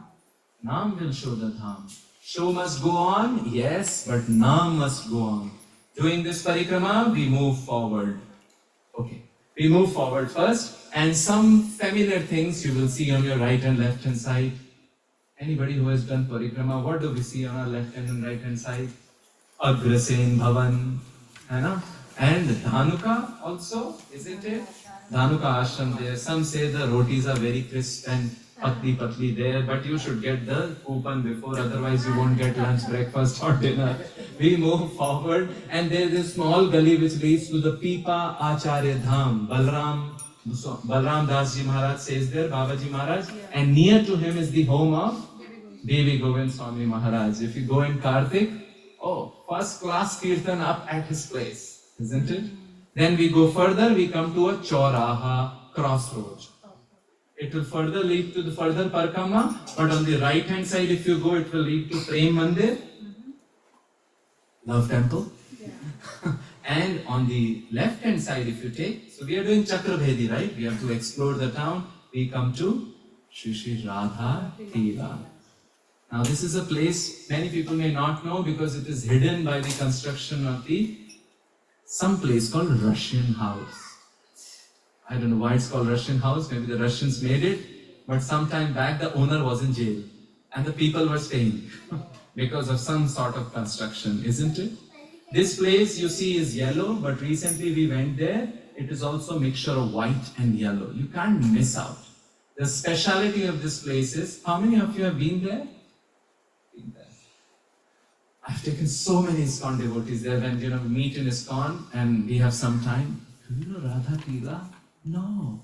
Naam will show the Dham. Show must go on, yes, but Naam must go on. Doing this parikrama, we move forward. Okay. We move forward first, and some familiar things you will see on your right and left hand side. Anybody who has done parikrama, what do we see on our left hand and right hand side? Agrasen Bhavan, and Dhanuka also, isn't it? Dhanuka ashram there. Some say the rotis are very crisp and patli there, but you should get the coupon before, otherwise you won't get lunch, breakfast or dinner. We move forward and there is a small gully which leads to the Pipa Acharya Dham. Balram Das Ji Maharaj says there, Babaji Maharaj, and near to him is the home of Devi Govind Swami Maharaj. If you go in Kartik, first class kirtan up at his place, isn't it? Then we go further, we come to a Chauraha crossroads. It will further lead to the further Parikrama, but on the right hand side if you go, it will lead to Prem Mandir, Love Temple. Yeah. And on the left hand side if you take, so we are doing Chakrabhedi, right? We have to explore the town. We come to Shri Shri Radha Tila. Now this is a place many people may not know because it is hidden by the construction of some place called Russian House. I don't know why it's called Russian House, maybe the Russians made it, but some time back the owner was in jail and the people were staying because of some sort of construction, isn't it? This place you see is yellow, but recently we went there. It is also a mixture of white and yellow. You can't miss out. The speciality of this place is, how many of you have been there? Been there. I've taken so many ISKCON devotees there when we meet in ISKCON and we have some time. Do you know Radha Tila? No.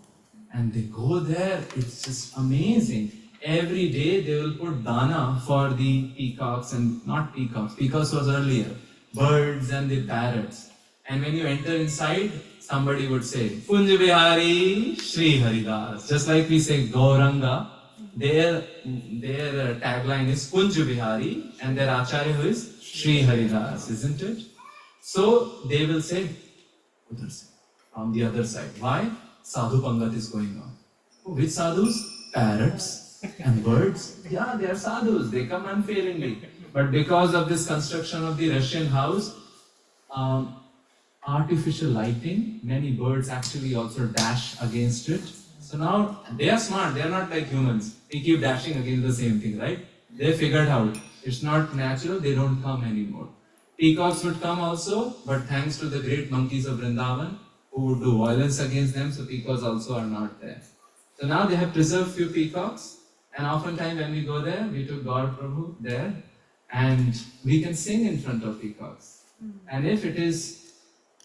And they go there, it's just amazing. Every day they will put dana for the peacocks, and not peacocks, peacocks was earlier, birds and the parrots. And when you enter inside, somebody would say, Kunj Bihari Shri Haridas. Just like we say Gauranga, their tagline is Kunj Bihari and their Acharya who is Shri Haridas, isn't it? So they will say, on the other side. Why? Sadhu Pangat is going on. Which sadhus? Parrots and birds. Yeah, they are sadhus. They come unfailingly. But because of this construction of the Russian house, artificial lighting, many birds actually also dash against it. So now they are smart, they are not like humans. We keep dashing against the same thing, right? They figured out it's not natural, they don't come anymore. Peacocks would come also, but thanks to the great monkeys of Vrindavan, who would do violence against them, so peacocks also are not there. So now they have preserved few peacocks, and oftentimes when we go there, we took Gaur Prabhu there, and we can sing in front of peacocks. And if it is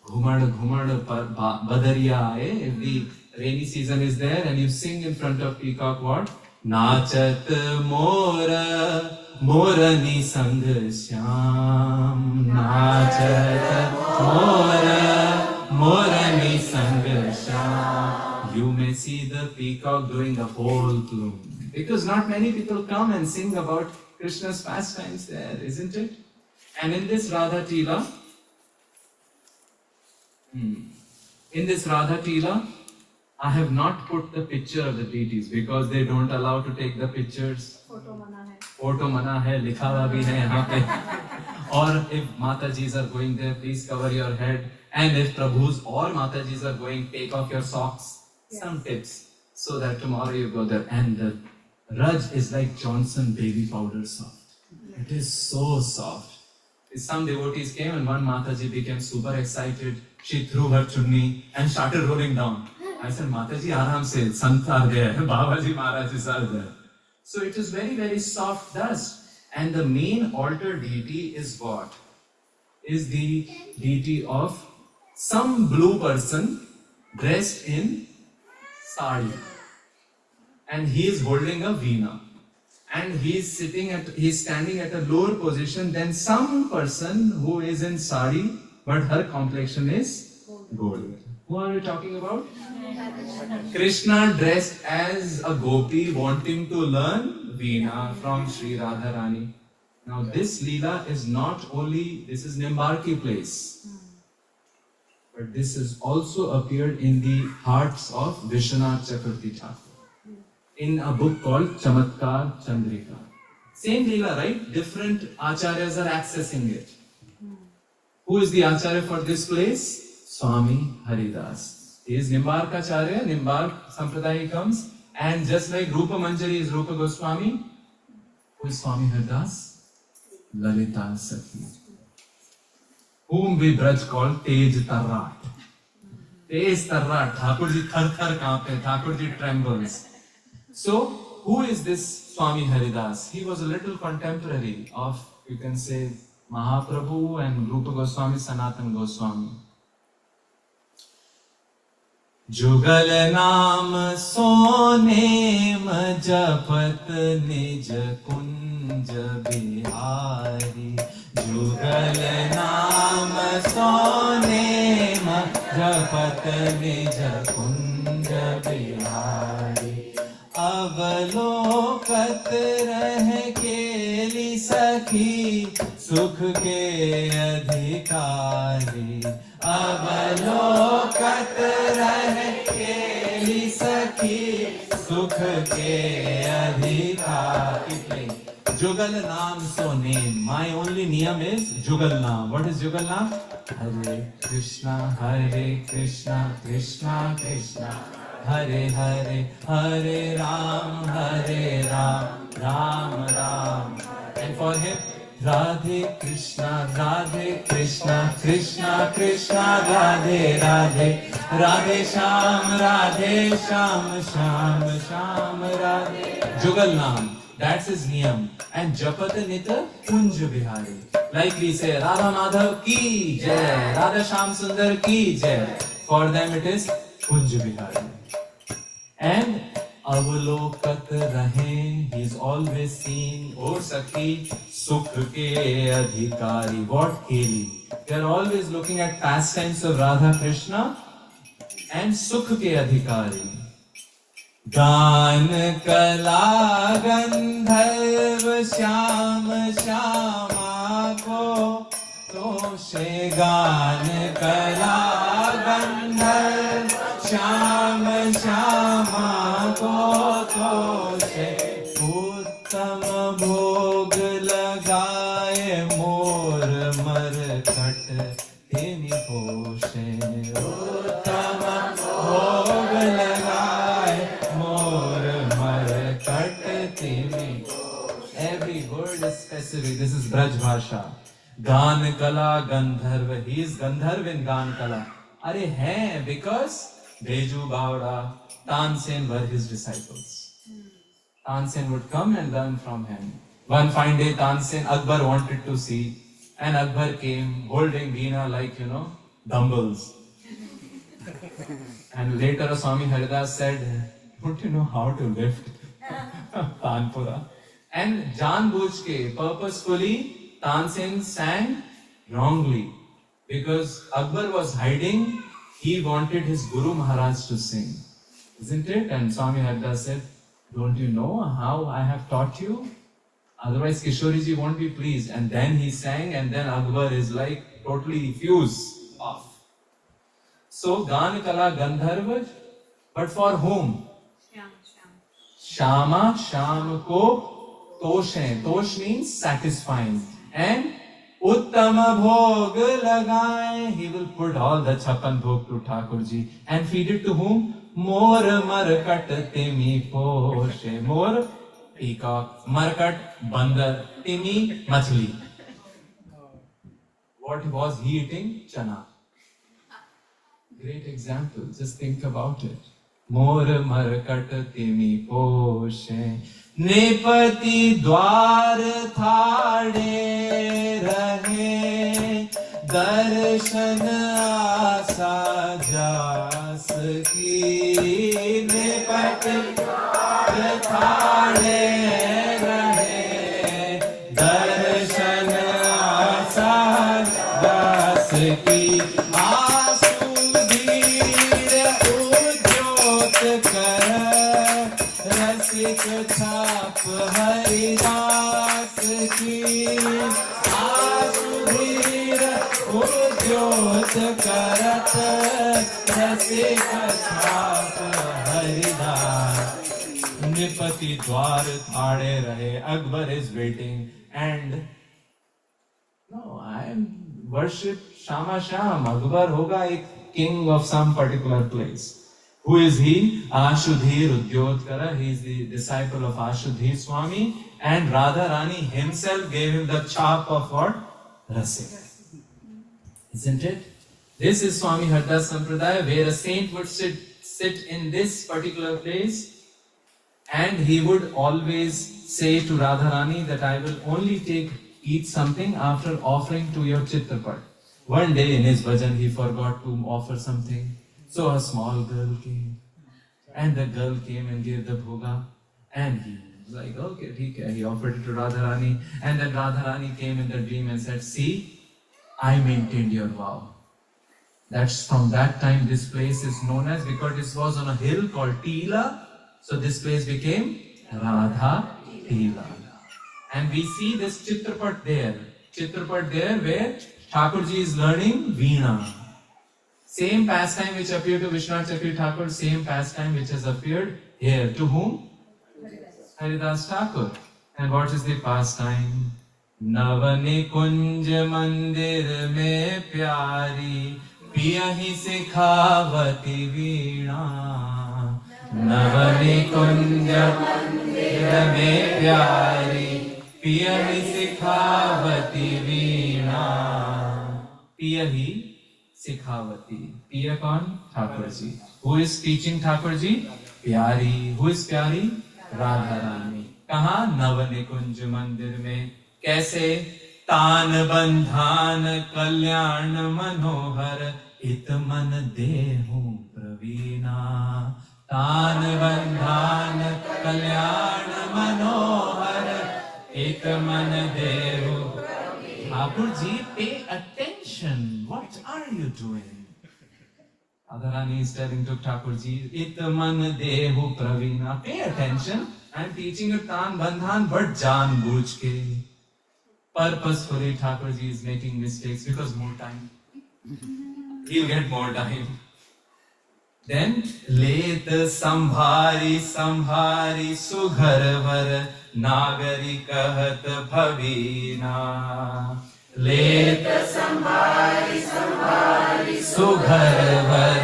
Ghumad Badariya aaye, if the rainy season is there and you sing in front of peacock what? Nachat mora morani sang shyam. Nachat mora morani sang shyam. You may see the peacock doing the whole plume. Because not many people come and sing about Krishna's pastimes there, isn't it? And in this Radha Tila, I have not put the picture of the deities because they don't allow to take the pictures. Photo mana hai, likha hua bhi hai yahan pe. Or if Matajis are going there, please cover your head. And if Prabhus or Matajis are going, take off your socks. Yes. Some tips so that tomorrow you go there. And the Raj is like Johnson baby powder soft. It is so soft. Some devotees came and one Mataji became super excited. She threw her chunni and started rolling down. I said, Mataji, aaram se, Sant are there, Babaji Maharajis are there. So it is very, very soft dust. And the main altar deity is what? Is the deity of some blue person dressed in sari. And he is holding a veena. And he's standing at a lower position than some person who is in sari, but her complexion is gold. Who are we talking about? Krishna dressed as a gopi wanting to learn veena from Sri Radharani. Now this Leela is not only, this is Nimbarki place, but this has also appeared in the hearts of Vishwanath Chakravarti Thakur in a book called Chamatkar Chandrika. Same Leela, right? Different acharyas are accessing it. Who is the acharya for this place? Swami Haridas. He is Nimbarkacharya, Nimbark Sampradaya comes, and just like Rupa Manjari is Rupa Goswami, who is Swami Haridas? Lalita Sakhi, whom we Braj call Tej Tarrat. Tej Tarrat, Thakurji thar thar kaanpe, Thakurji trembles. So, who is this Swami Haridas? He was a little contemporary of, you can say, Mahaprabhu and Rupa Goswami, Sanatan Goswami. Jugal naam sonem japat nij kunj bihari. Jugal naam sonem japat nij kunj bihari. अवलोकत रह केली सखी सुख के अधिकारी. अवलोकत रह केली सखी सुख के अधिकारी. Jugal naam so name. My only niyam is Jugal naam. What is Jugal naam? Hare Krishna, Krishna Krishna, Hare Hare, Hare Ram, Ram Ram. And for him, Radhe Krishna, Krishna Krishna, Radhe Radhe, Radhe Sham, Sham Radhe. Jugal naam. That's his niyam. And Japat Nita Kunj Bihari. Like we say, Radha Madhav ki jai, Radha Sham Sundar ki jai. For them it is Kunj Bihari. And Avalokat Rahe, he is always seen, O Sakhi, Sukh ke Adhikari. What Keli? They are always looking at pastimes of Radha Krishna and Sukh ke Adhikari. गान कला गंधर्व श्याम श्यामा को तोषे. गान कला गंधर्व श्याम श्यामा को तोषे. उत्तम भोग लगाए मोर मरकट तेनी पोषे उत्तम भोग लगाए मोर मरकट तेनी. Every word is specific. This is Braj Bhasha. Gan Kala Gandharva. He is Gandharv in Gan Kala. Are hai because Beju Bavda, Tansen were his disciples. Tansen would come and learn from him. One fine day, Tansen, Akbar wanted to see, and Akbar came holding Veena like, dumbbells. And later Swami Haridas said, don't you know how to lift Tanpura? And Jan Bujke, purposefully, Tansen sang wrongly. Because Akbar was hiding, he wanted his Guru Maharaj to sing. Isn't it? And Swami Haridas said, don't you know how I have taught you? Otherwise Kishoriji won't be pleased. And then he sang, and then Akbar is like totally fused off. So Gan Kala Gandharva, but for whom? Shama, Sham ko Toshe. Tosh means satisfying. And Uttama Bhog Lagaye. He will put all the Chapan Bhog to Thakurji and feed it to whom? Mor Markat Timi Poshe. Mor, peacock. Markat, bandar. Timi, machli. What was he eating? Chana. Great example. Just think about it. Mor markat timi poshe. Nepati dwar thade rahe. Darshan asa jas ki. Nepati dwar thade rahe. Darshan asa jas ki. रसिक छाप हरिदास की आसुधीर उद्योत करत रसिक छाप हरिदास. निपति द्वार थाड़े रहे. Akbar is waiting and no, I worship Shama Sham. Akbar hoga ek king of some particular place. Who is he? Ashudhir Udyotkara. He is the disciple of Ashudhir Swami. And Radha Rani himself gave him the chap of what? Rasik. Isn't it? This is Swami Haridas Sampradaya, where a saint would sit in this particular place, and he would always say to Radha Rani that I will only eat something after offering to your Chitrapat. One day in his bhajan he forgot to offer something. So a small girl came, and the girl came and gave the bhoga, and he was like, okay, he offered it to Radharani, and then Radharani came in the dream and said, see, I maintained your vow. That's from that time this place is known as, because this was on a hill called Tila, so this place became Radha Tila. And we see this Chitrapat there where Thakurji is learning Veena. Same pastime which appeared to Vishwanath Chakri Thakur, same pastime which has appeared here. To whom? Haridas Thakur. And what is the pastime? Navani kunj mandir mein pyari, piyahi sikhavati veena. Navani kunj mandir mein pyari, piyahi sikhavati veena. Piyahi Sikhavati. Piya kaun? Thakurji. Who is teaching Thakurji? Pyari. Who is Pyari? Radharani. Kaha? Navanikunj mandir mein. Kaise? Tan bandhan kalyan manohar it man dehu praveena. Tan bandhan kalyan manohar it man dehu. Thakurji, pay attention. What are you doing? Radharani is telling to Thakurji, Itman Dehu Pravina. Pay attention. I am teaching you Tan Bandhan, but Jan Bujke. Purposefully, Thakurji is making mistakes because more time. He'll get more time. Then let sambhari sambhari sugharvar nagari kahat bhavina. Let sambhari sambhari sugharvar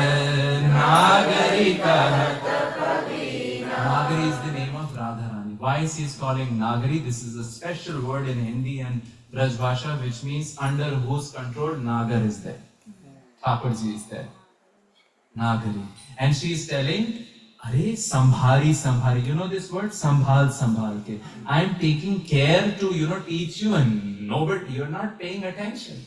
nagari kahat bhavina. Nagari is the name of Radharani. Why is he calling Nagari? This is a special word in Hindi and Braj Bhasha which means under whose control Nagar is there. Thakurji is there. Nagari. And she is telling, Are, sambhari, sambhari. You know this word? Sambhal, sambhal ke. I am taking care to, teach you and nobody, you're not paying attention.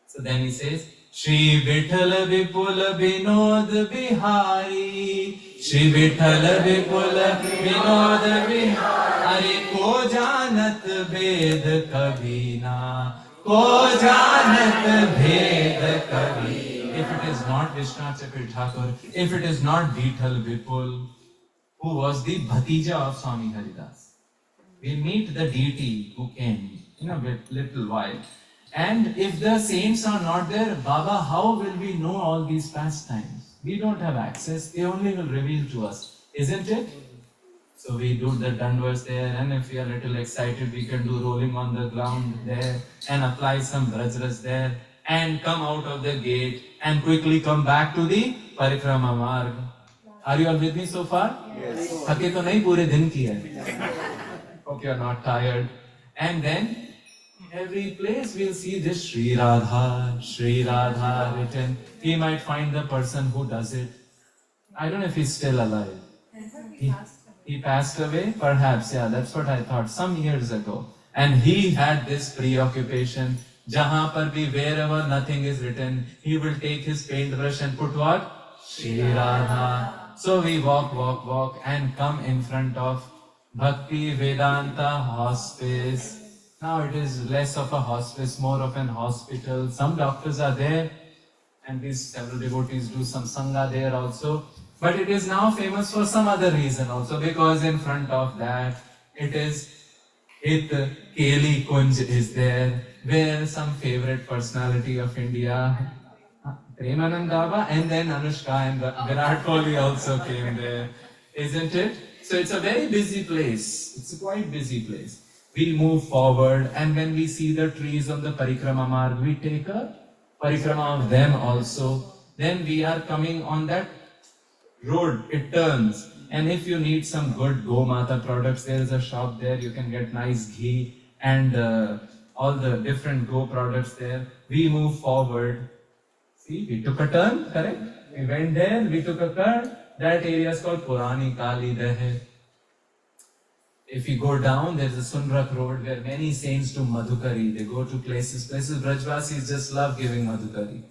So then he says, Shri Vitthal Vipul Vinod Bihari. Shri Vitthal Vipul Vinod Bihari. Ko janat bhed kabhi na. Ko janat bhed kabhi. If it is not Vishwanath Chakravarti Thakur, if it is not Vitthal Vipul, who was the Bhatija of Swami Haridas, we meet the deity who came in a little while. And if the saints are not there, Baba, how will we know all these pastimes? We don't have access, they only will reveal to us, isn't it? So we do the Dandavats there, and if we are a little excited, we can do rolling on the ground there, and apply some Vrajras there, and come out of the gate, and quickly come back to the Parikrama Marg. Are you all with me so far? Yes. Thake to nahi, pure din ki hai. Hope you are not tired. And then, every place we'll see this Sri Radha written. We might find the person who does it. I don't know if he's still alive. He passed away? Perhaps, yeah, that's what I thought, some years ago. And he had this preoccupation. Jahan par bhi, wherever nothing is written, he will take his paintbrush and put what? Shri Radha. So we walk and come in front of Bhakti Vedanta Hospice. Now it is less of a hospice, more of an hospital. Some doctors are there, and these several devotees do some sangha there also. But it is now famous for some other reason also, because in front of that, it is Hit Keli Kunj is there, where some favorite personality of India, Premanand Baba, and then Anushka and Virat Kohli also came there, isn't it? So it's a very busy place. It's a quite busy place. We move forward, and when we see the trees on the Parikrama Marg, we take a Parikrama of them also. Then we are coming on that road, it turns. And if you need some good Gomata products, there is a shop there, you can get nice ghee and all the different Go products there. We move forward. See, we took a turn, correct? We went there, we took a turn. That area is called Purani Kali Dahe. If you go down, there's a Sunrak road where many saints do Madhukari. They go to places Brajvasis just love giving Madhukari.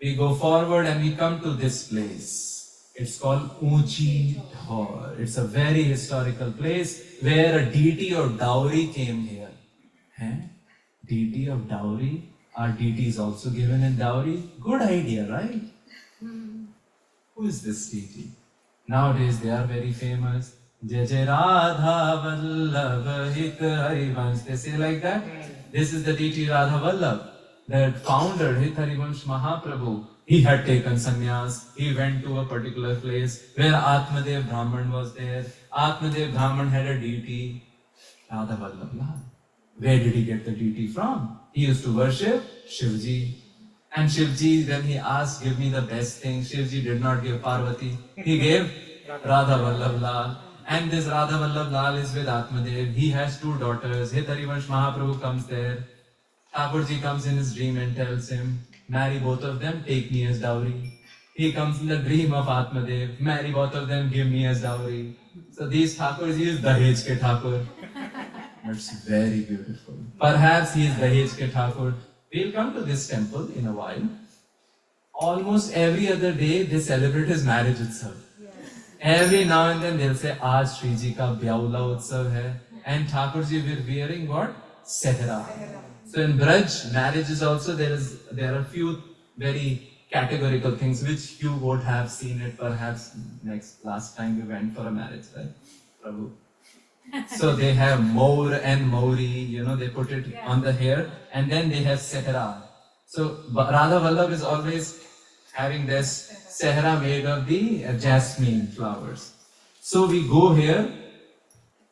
We go forward and we come to this place. It's called Unchi Dhor. It's a very historical place where a deity of dowry came here. Deity of dowry? Are deities also given in dowry? Good idea, right? Who is this deity? Nowadays they are very famous. Jai Jai Radha Vallabh Hit Harivansh. They say like that. This is the deity Radha Vallabh. The founder Hit Harivansh Mahaprabhu. He had taken sannyas. He went to a particular place where Atmadev Brahman was there. Atmadev Brahman had a deity, Radha Vallabh Lal. Where did he get the deity from? He used to worship Shivji. And Shivji, when he asked, give me the best thing, Shivji did not give Parvati. He gave Radha Vallabh Lal. And this Radha Vallabh Lal is with Atmadev. He has two daughters. Hit Harivansh Mahaprabhu comes there. Thakurji comes in his dream and tells him, marry both of them, take me as dowry. He comes in the dream of Atmadev, marry both of them, give me as dowry. So these Thakurji is Dahej ke Thakur. That's very beautiful. Perhaps he is Dahej ke Thakur. We'll come to this temple in a while. Almost every other day they celebrate his marriage itself. Every now and then they'll say, Aaj Shri Ji ka Byaula Utsav hai. And Thakurji will be wearing what? Sehra. So in Braj, marriages also, there are few very categorical things which you would have seen it perhaps last time we went for a marriage, right? Prabhu. So they have Maur and Mauri, they put it on the hair, and then they have Sehra. So Radha Vallabh is always having this sehra made of the jasmine flowers. So we go here.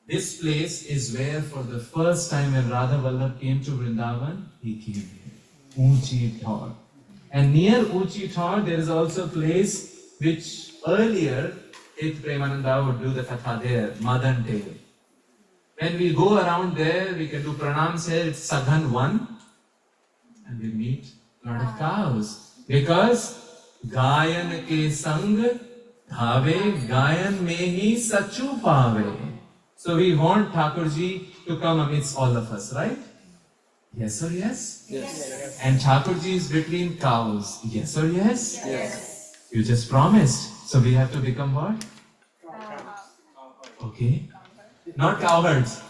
This place is where for the first time when Radha Vallabh came to Vrindavan, he came here. Unchi Thor. And near Unchi Thor there is also a place which earlier Ith Premananda would do the katha there, Madan Tale. When we go around there, we can do pranams here, it's Saghan 1. And we meet a lot of cows. Because Gayan ke sang dhave, Gayan mein hi sachu pave. So we want Thakurji to come amidst all of us, right? Yes or yes? Yes. And Thakurji is between cows. Yes or yes? Yes. You just promised. So we have to become what? Okay. Not cowherds.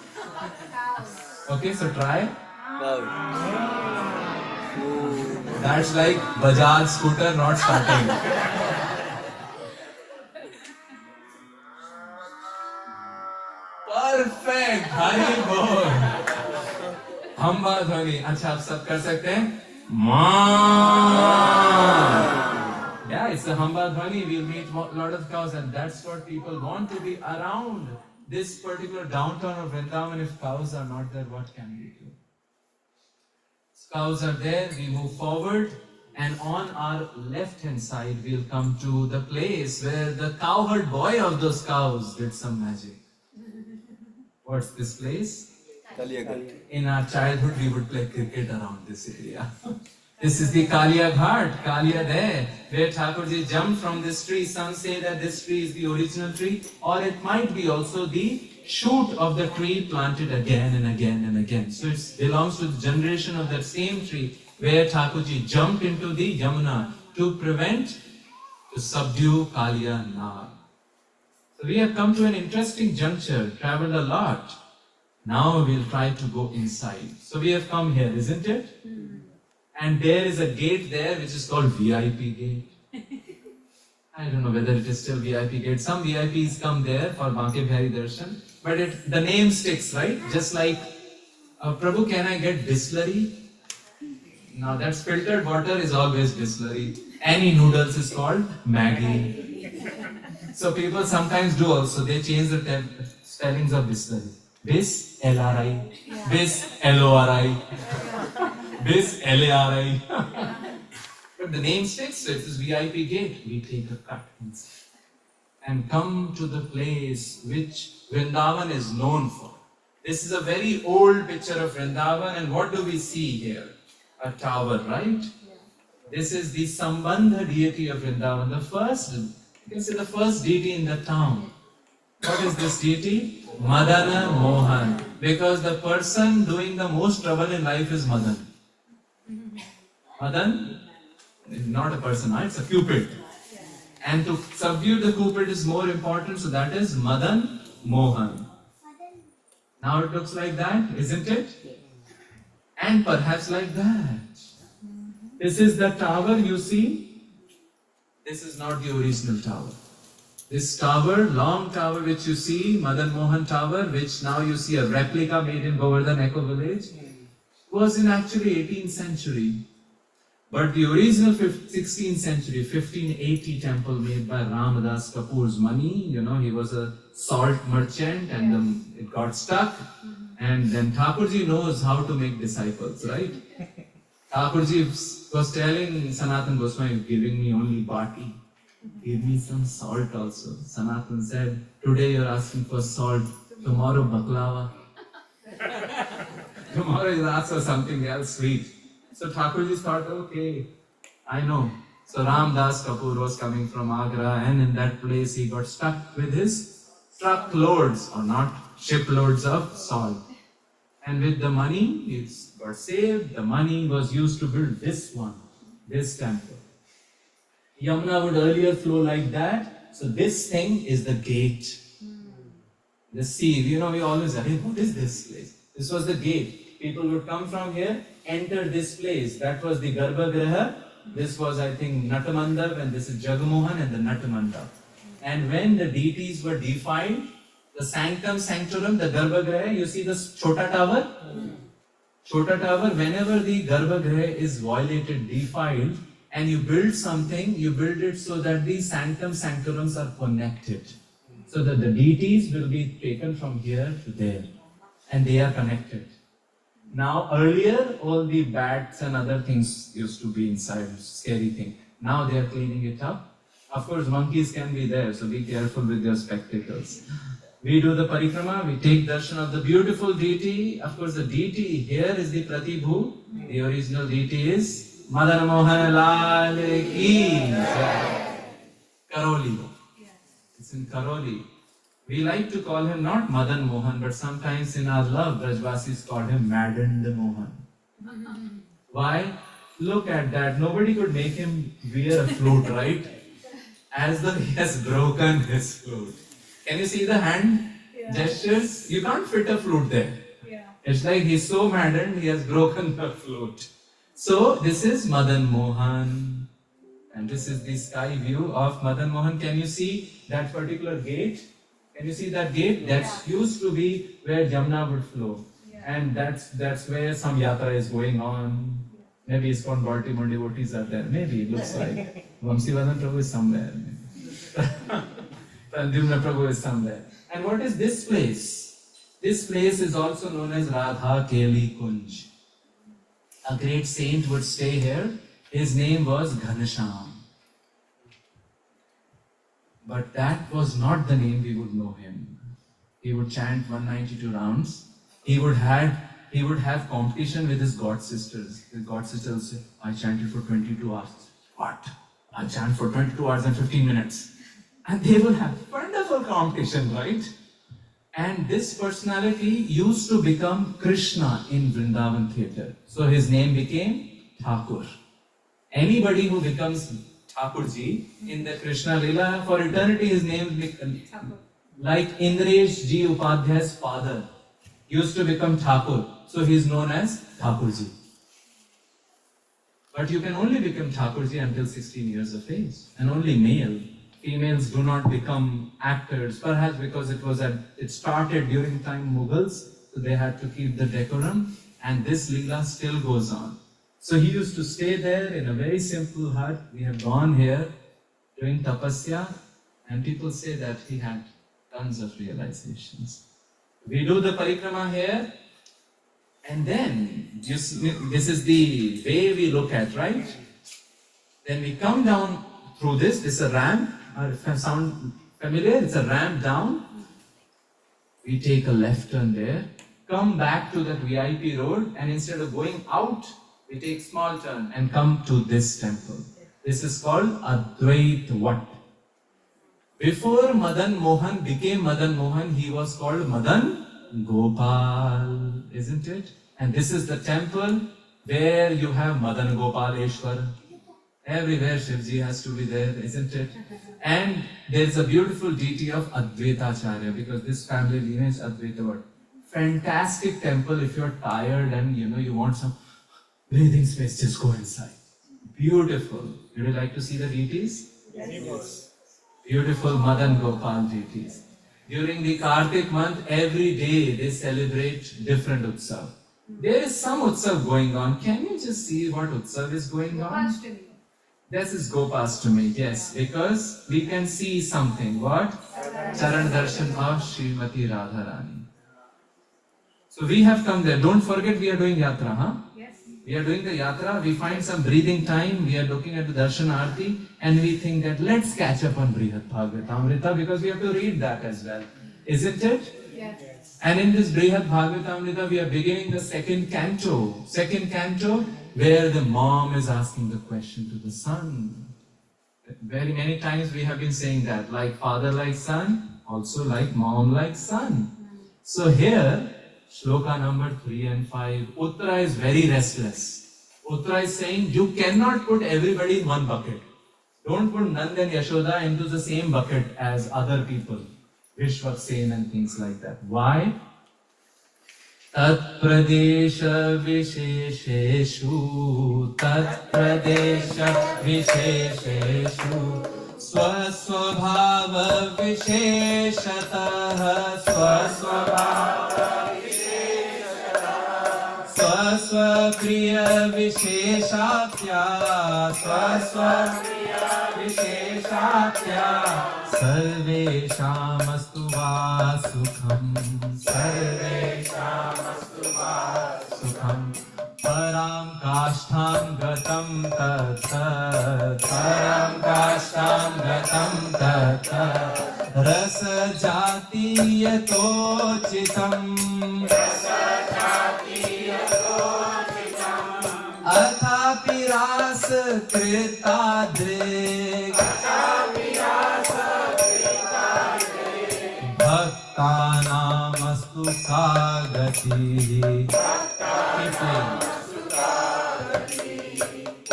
Okay, so try. That's like Bajaj scooter not starting. Perfect. Hari bol. Hamba dhwani. अच्छा आप सब कर सकते हैं? Yeah, it's a hamba dhwani. We'll meet a lot of cows, and that's what people want to be around. This particular downtown of Vrindavan, if cows are not there, what can we do? Cows are there, we move forward, and on our left hand side, we'll come to the place where the cowherd boy of those cows did some magic. What's this place? In our childhood, we would play cricket around this area. This is the Kalia Ghat, Kalia there, where Thakurji jumped from this tree. Some say that this tree is the original tree, or it might be also the shoot of the tree planted again and again and again. So it belongs to the generation of that same tree where Thakurji jumped into the Yamuna to subdue Kalia Nag. So we have come to an interesting juncture, traveled a lot. Now we'll try to go inside. So we have come here, isn't it? And there is a gate there which is called VIP gate. I don't know whether it is still VIP gate. Some VIPs come there for Banke Bihari Darshan. But the name sticks, right? Just like, Prabhu, can I get Bisleri? Now that's filtered water is always Bisleri. Any noodles is called Maggi. So people sometimes do also. They change the spellings of Bisleri. Bis, L-R-I. Bis, L-O-R-I. Bis, L-A-R-I. But the name sticks, so it is VIP gate. We take a cut inside and come to the place which Vrindavan is known for. This is a very old picture of Vrindavan, and what do we see here? A tower, right? This is the Sambandha deity of Vrindavan, the first, you can say the first deity in the town. What is this deity? Madana Mohan. Because the person doing the most trouble in life is Madan. Madan is not a person, it's a Cupid. And to subdue the Cupid is more important, so that is Madan Mohan. Now it looks like that, isn't it? And perhaps like that. This is the tower you see. This is not the original tower. This tower, long tower which you see, Madan Mohan Tower, which now you see a replica made in Govardhan Eco Village, was in actually 18th century. But the original 16th century, 1580 temple made by Ramadas Kapoor's money, he was a salt merchant and it got stuck. And then Thakurji knows how to make disciples, right? Thakurji was telling Sanatan Goswami, giving me only bati. Give me some salt also. Sanatan said, today you're asking for salt, tomorrow baklava. Tomorrow you'll ask for something else sweet. So Thakurji thought, okay, I know. So Ram Das Kapoor was coming from Agra, and in that place he got stuck with his truckloads, or not shiploads of salt. And with the money, he got saved. The money was used to build this one, this temple. Yamuna would earlier flow like that. So this thing is the gate. The sea, we always say, hey, what is this place? This was the gate. People would come from here, enter this place. That was the Garbhagriha. This was, I think, Natamandap, and this is Jagamohan and the Natamandap. And when the deities were defiled, the sanctum sanctorum, the Garbhagriha, you see this Chota tower? Chota tower, whenever the Garbhagriha is violated, defiled, and you build something, you build it so that these sanctum sanctorums are connected. So that the deities will be taken from here to there, and they are connected. Now earlier, all the bats and other things used to be inside, scary thing. Now they are cleaning it up. Of course, monkeys can be there, so be careful with your spectacles. We do the parikrama, we take darshan of the beautiful deity. Of course, the deity here is the Pratibhu. The original deity is Madan Mohan Lal Ki Jai. Karoli. It's in Karoli. We like to call him not Madan Mohan, but sometimes in our love, Brajvasis call him Maddened Mohan. Why? Look at that. Nobody could make him wear a flute, right? As though he has broken his flute. Can you see the hand gestures? You can't fit a flute there. It's like he's so maddened, he has broken the flute. So this is Madan Mohan. And this is the sky view of Madan Mohan. Can you see that particular gate? Can you see that gate? That used to be where Jamuna would flow. And that's where some yatra is going on. Maybe ISKCON Baltimore devotees are there. Maybe it looks like. Vamsivadan Prabhu is somewhere. Pradyumna Prabhu is somewhere. And what is this place? This place is also known as Radha Keli Kunj. A great saint would stay here. His name was Ghanasham. But that was not the name we would know him. He would chant 192 rounds. He would have competition with his god sisters. His god sisters would say, I chanted for 22 hours. What? I chant for 22 hours and 15 minutes. And they will have wonderful competition, right? And this personality used to become Krishna in Vrindavan theatre. So his name became Thakur. Anybody who becomes Thakurji in the Krishna Leela, for eternity his name becomes like Indresh Ji Upadhyay's father used to become Thakur. So he is known as Thakurji. But you can only become Thakurji until 16 years of age, and only male. Females do not become actors, perhaps because it started during time Mughals, so they had to keep the decorum, and this Leela still goes on. So he used to stay there in a very simple hut. We have gone here doing tapasya, and people say that he had tons of realizations. We do the parikrama here, and then this is the way we look at, right? Then we come down through this. This is a ramp. Sound familiar? It's a ramp down. We take a left turn there, come back to that VIP road, and instead of going out, we take small turn and come to this temple. This is called Advait Vat. Before Madan Mohan became Madan Mohan, he was called Madan Gopal, isn't it? And this is the temple where you have Madan Gopaleshwar. Everywhere Shivji has to be there, isn't it? And there's a beautiful deity of Advaitacharya, because this family lineage Advaita Vat. Fantastic temple if you're tired and you want some breathing space, just go inside. Beautiful. Would you like to see the deities? Yes. Beautiful Madan Gopal deities. During the Kartik month, every day they celebrate different utsav. There is some utsav going on. Can you just see what utsav is going on? This is Gopastami, yes, because we can see something. What? Charan Darshan of Srimati Radharani. So we have come there. Don't forget we are doing yatra, huh? Yes. We are doing the yatra. We find some breathing time. We are looking at the Darshan Aarti, and we think that let's catch up on Brihad Bhagavatamrita because we have to read that as well. Isn't it? Yes. And in this Brihad Bhagavatamrita, we are beginning the second canto. Second canto, where the mom is asking the question to the son. Very many times we have been saying that, like father like son, also like mom like son. So here, shloka number 3 and 5, Uttara is very restless. Uttara is saying, you cannot put everybody in one bucket. Don't put Nand and Yashoda into the same bucket as other people. Vishwasen and things like that. Why? Tat Pradesha Vishesheshu Tat Pradesha Vishesheshu Swasvabhava Visheshatah Swasvabhava Visheshatah Swasvabhava प्रिय विशेषात्या स्वस्वप्रिय विशेषात्या सर्वेषामस्तु वा सुखम् सर्वेषामस्तु वा सुखम् परां काष्ठां गतं तत् परां काष्ठां गतं तत् रसजातीयतोचितम् अथापि रासकृतादृक् भक्तानामस्तु का गतिः.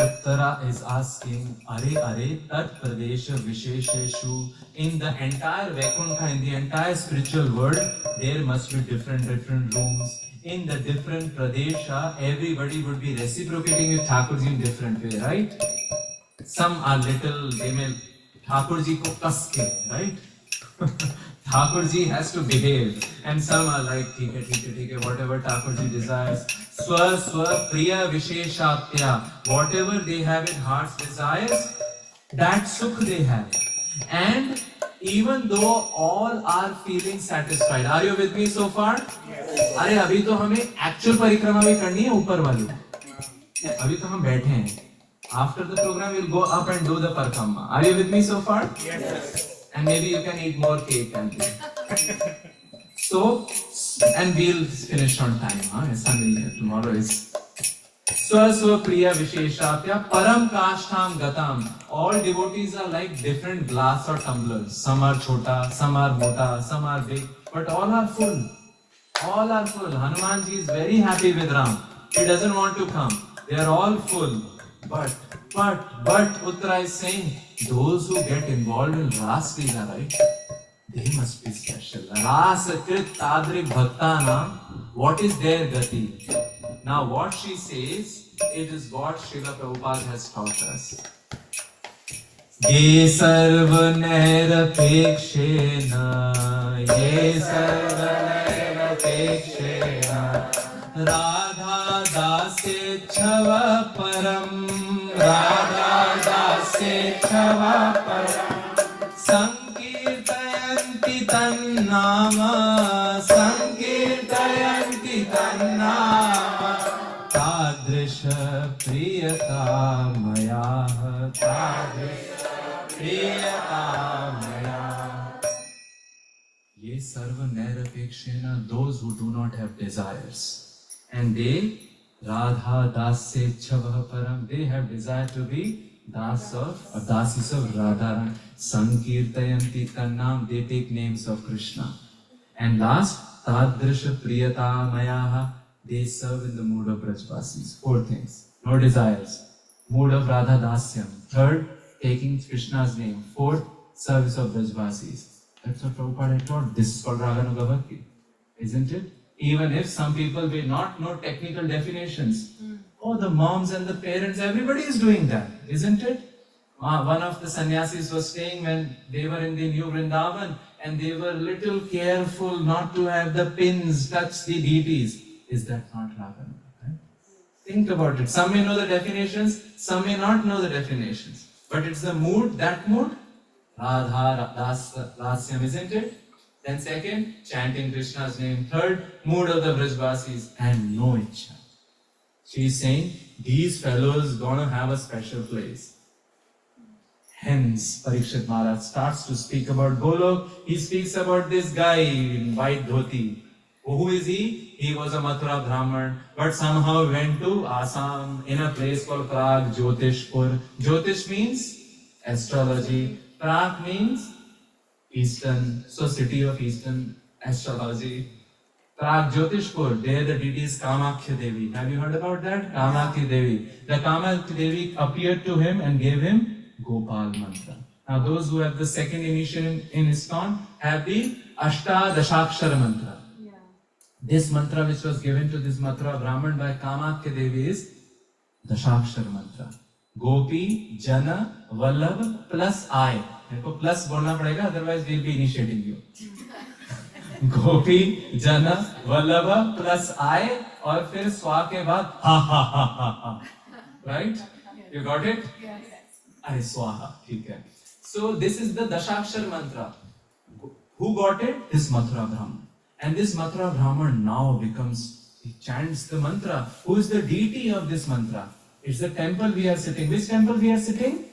Uttara is asking, Are Tat Pradesha Vishesheshu, in the entire Vaikuntha, in the entire spiritual world, there must be different rooms. In the different Pradesha, everybody would be reciprocating with Thakurji in different way, right? Some are little, they may Thakurji ko kaske, right? Thakurji has to behave, and some are like, theek hai, whatever Thakurji desires. Swa priya visheshatya, whatever they have in heart's desires, that sukh they have. And even though all are feeling satisfied, are you with me so far? Yes. अरे अभी तो हमें actual परिक्रमा भी करनी है ऊपर वाली. अभी तो हम बैठे हैं. After the program, we'll go up and do the parikrama. Are you with me so far? Yes. And maybe you can eat more cake and so, and we'll finish on time. Sunday, tomorrow is Swaswa Priya Visheshatya Param Kashtam Gatam. All devotees are like different glass or tumblers. Some are chota, some are mota, some are big, but all are full. All are full. Hanumanji is very happy with Ram. He doesn't want to come. They are all full. But Uttara is saying, those who get involved in Ras Leela, right? They must be special. Rasakrit Tadrik Bhaktanam. What is their gati? Now what she says, it is what Srila Prabhupada has taught us. Ye sarva nairapekshena, ye sarva nairapekshena, Radha Dasya Chava Param, Radha Dasya Chava Param, Sankirtayanti Tannama, Sankirtayanti Tannama, Tadrisha Priyata Maya, Tadrisha Priyata Maya. Ye sarva nairapekshena, those who do not have desires. And they, Radha Dasya Chava Param, they have desire to be Das of, or Dasis of Radharan. Sankirtayanti Tannam, they take names of Krishna. And last, Tadrisha Priyata Mayaha, they serve in the mood of Brajvasis. 4 things. No desires. Mood of Radha Dasyam. 3rd, taking Krishna's name. 4th, service of Brajvasis. That's what Prabhupada had taught. This is called Raganuga Bhakti. Isn't it? Even if some people may not know technical definitions. Oh, the moms and the parents, everybody is doing that. Isn't it? One of the sannyasis was saying when they were in the new Vrindavan and they were little careful not to have the pins touch the deities. Is that not Raganuga? Right? Think about it. Some may know the definitions, some may not know the definitions. But it's the mood, that mood, Radha Dasyam, isn't it? Then 2nd, chanting Krishna's name. 3rd, mood of the Brajvasis, and no ichha. She is saying, these fellows gonna have a special place. Hence, Parikshit Maharaj starts to speak about Golok. He speaks about this guy in white dhoti. Who is he? He was a Mathura Brahman, but somehow went to Assam in a place called Prag, Jyotishpur. Jyotish means astrology. Prag means Eastern, so city of Eastern astrology. Prag Jyotishpur, there the deity is Kamakhya Devi. Have you heard about that? Kamakhya Devi. The Kamakhya Devi appeared to him and gave him Gopal mantra. Now those who have the 2nd initial in ISKCON have the Ashtadashakshara mantra. Yeah. This mantra which was given to this Mathura Brahman by Kamakhya Devi is Dashakshara mantra. Gopi, Jana, Vallabh plus I. देखो plus बोलना पड़ेगा, otherwise we'll be initiating you. गोपी जन Vallabh plus I और फिर स्वा के बाद हा हा हा हा हा. Right? You got it? I swaha. ठीक है. So this is the Dashakshar mantra. Who got it? This Mathura Brahman. And this Mathura Brahman now becomes, he chants the mantra. Who is the deity of this mantra? It's the temple we are sitting. Which temple we are sitting?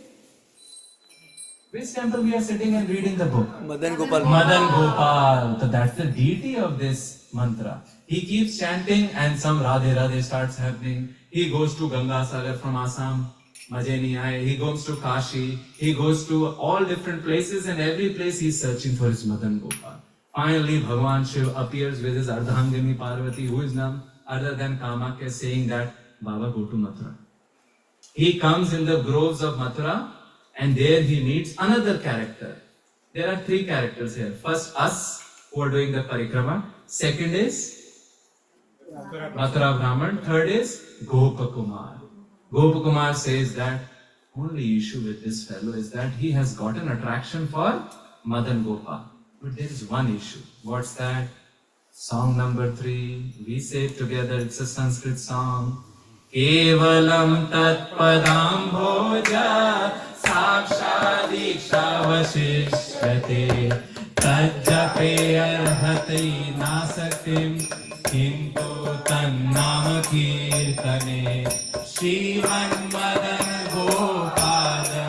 Which temple we are sitting and reading the book? Madan Gopal. Madan Gopal. So that's the deity of this mantra. He keeps chanting and some Radhe Radhe starts happening. He goes to Ganga Sagar from Assam. Maje nahi aaye. He goes to Kashi. He goes to all different places and every place he's searching for his Madan Gopal. Finally, Bhagavan Shiv appears with his Ardhangini Parvati, who is none other than Kamakya, saying that, Baba, go to Mathura. He comes in the groves of Mathura and there he meets another character. There are three characters here. First, us who are doing the parikrama. Second is Mathura Brahman. Third is Gopakumar. Gopakumar says that only issue with this fellow is that he has got an attraction for Madan Gopal. But there is one issue. What's that? Song number 3. We say it together. It's a Sanskrit song. Kevalam tat padam bhoja sakshadikshya vasishyate tajjape arhati nasaktim kintu tannama kirtane Shriman Madan Gopala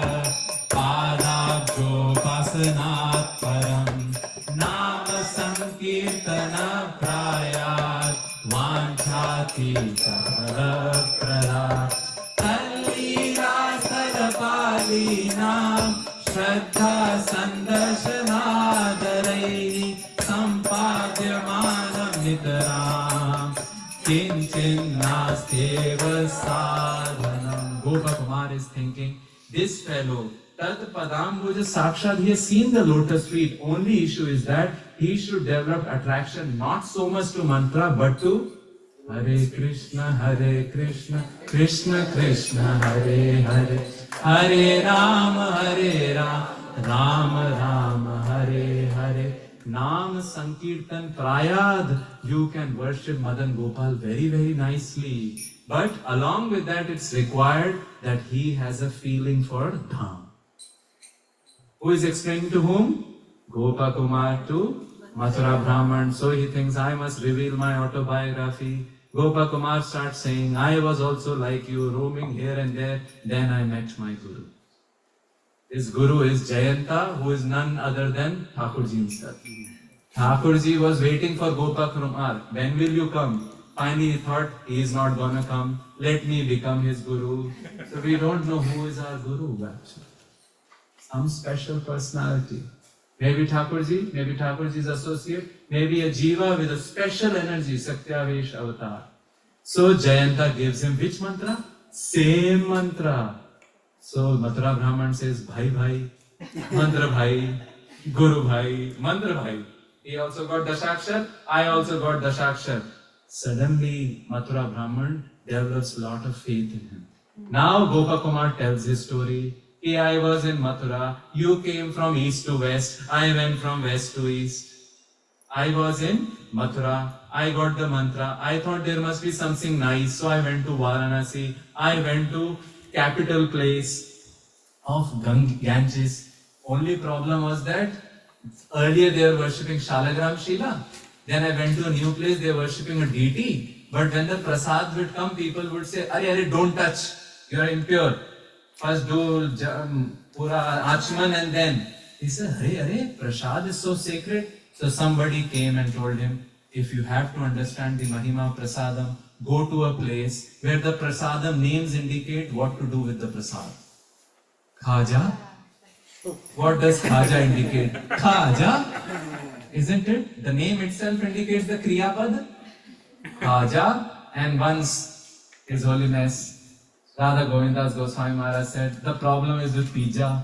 Padabjo Pasanat Param Nama Sankirtana Prayat Vanchati Sakala Prada Tallira Sadapalina Shraddha Sandashanadarai Sampadyamanam Nitaram Kinchin Nasteva Sadhanam. Gopakumar is thinking, this fellow, Tat Padambuja Sakshad, he has seen the lotus feet. Only issue is that he should develop attraction not so much to mantra but to Hare Krishna, Krishna Krishna, Hare Hare, Hare Rama, Rama Rama, Hare Hare. Nam Sankirtan Prayad, you can worship Madan Gopal very, very nicely. But along with that, it's required that he has a feeling for Dham. Who is explaining to whom? Gopakumar to Mathura Brahman. So he thinks, I must reveal my autobiography. Gopakumar starts saying, I was also like you, roaming here and there. Then I met my Guru. His Guru is Jayanta, who is none other than Thakurji himself. Thakurji was waiting for Gopakumar. When will you come? Finally he thought, he is not gonna come. Let me become his Guru. So we don't know who is our Guru actually. Some special personality. Maybe Thakurji, maybe Thakurji's associate, maybe a Jiva with a special energy, Satyavesh avatar. So Jayanta gives him which mantra? Same mantra. So Mathura Brahman says, Bhai Bhai, Mantra Bhai, Guru Bhai, Mantra Bhai. He also got Dashakshar, I also got Dashakshar. Suddenly Mathura Brahman develops a lot of faith in him. Now Gopakumar tells his story. Hey, I was in Mathura, you came from east to west, I went from west to east. I was in Mathura, I got the mantra, I thought there must be something nice, so I went to Varanasi, I went to capital place of Ganges. Only problem was that earlier they were worshipping Shalagram Shila. Then I went to a new place, they were worshipping a deity. But when the prasad would come, people would say, Are, don't touch, you are impure. First do pura achman and then. He said, Are, prasad is so sacred. So somebody came and told him, if you have to understand the Mahima Prasadam, go to a place where the Prasadam names indicate what to do with the Prasad. Khaja? What does Khaja indicate? Khaja? Isn't it? The name itself indicates the Kriyapad. Khaja. And once His Holiness Radha Govindas Goswami Maharaj said, the problem is with pizza.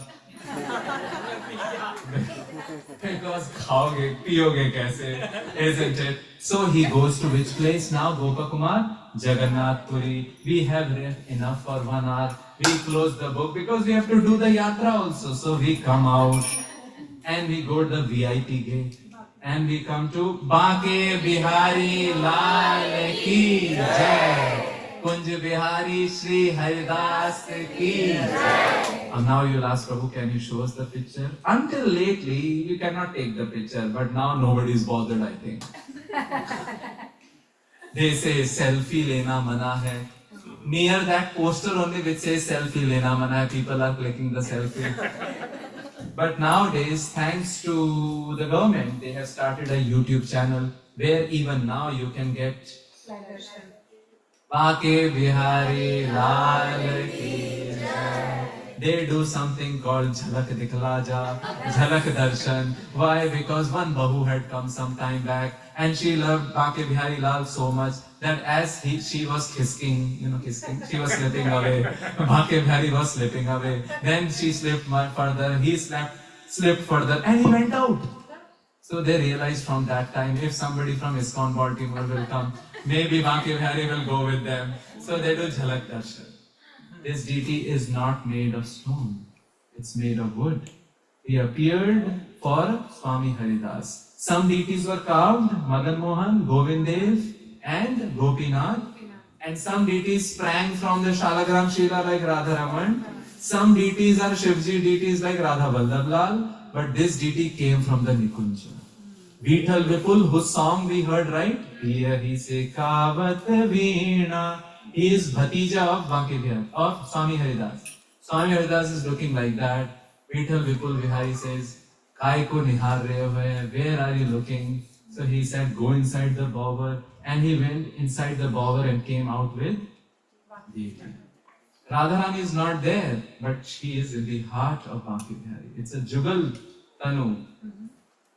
Because khaoge, piyoge kaise, isn't it? So he goes to which place now? Gopakumar? Jagannath Puri. We have read enough for 1 hour. We close the book because we have to do the yatra also. So we come out and we go to the VIP gate. And we come to Baake Bihari Lal Ki Jai. Kunj Bihari Shri Haridas Ki Jai. And now you'll ask, Prabhu, can you show us the picture? Until lately, we cannot take the picture, but now nobody is bothered, I think. They say selfie lena mana hai. Near that poster only which says selfie lena mana hai, people are clicking the selfie. But nowadays, thanks to the government, they have started a YouTube channel where even now you can get Baake Bihari Lal Ki Jai. They do something called Jhalak Dikhla Ja, Jhalak Darshan. Why? Because one Bahu had come some time back and she loved Baake Bihari Lal so much that as she was kissing, she was slipping away. Baake Bihari was slipping away. Then she slipped further, he slipped further, and he went out. So they realized from that time, if somebody from ISKCON Baltimore will come, maybe Baake Bihari will go with them. So they do Jhalak Darshan. This deity is not made of stone, it's made of wood. He appeared for Swami Haridas. Some deities were carved, Madan Mohan, Govindev and Gopinath. And some deities sprang from the Shalagram Shila like Radharaman. Some deities are Shivji deities like Radha Vallabh Lal. But this deity came from the Nikunja. Vithal Vipul, whose song we heard, right? Here he say Kavat Veena. He is Bhatija of Baake Bihari, of Swami Haridas. Swami Haridas is looking like that. Vithal Vipul Bihari says, Kai ko nihar rahe ho hai, where are you looking? So he said, go inside the bower. And he went inside the bower and came out with deity. Radharani is not there, but she is in the heart of Baake Bihari. It's a Jugal Tanu.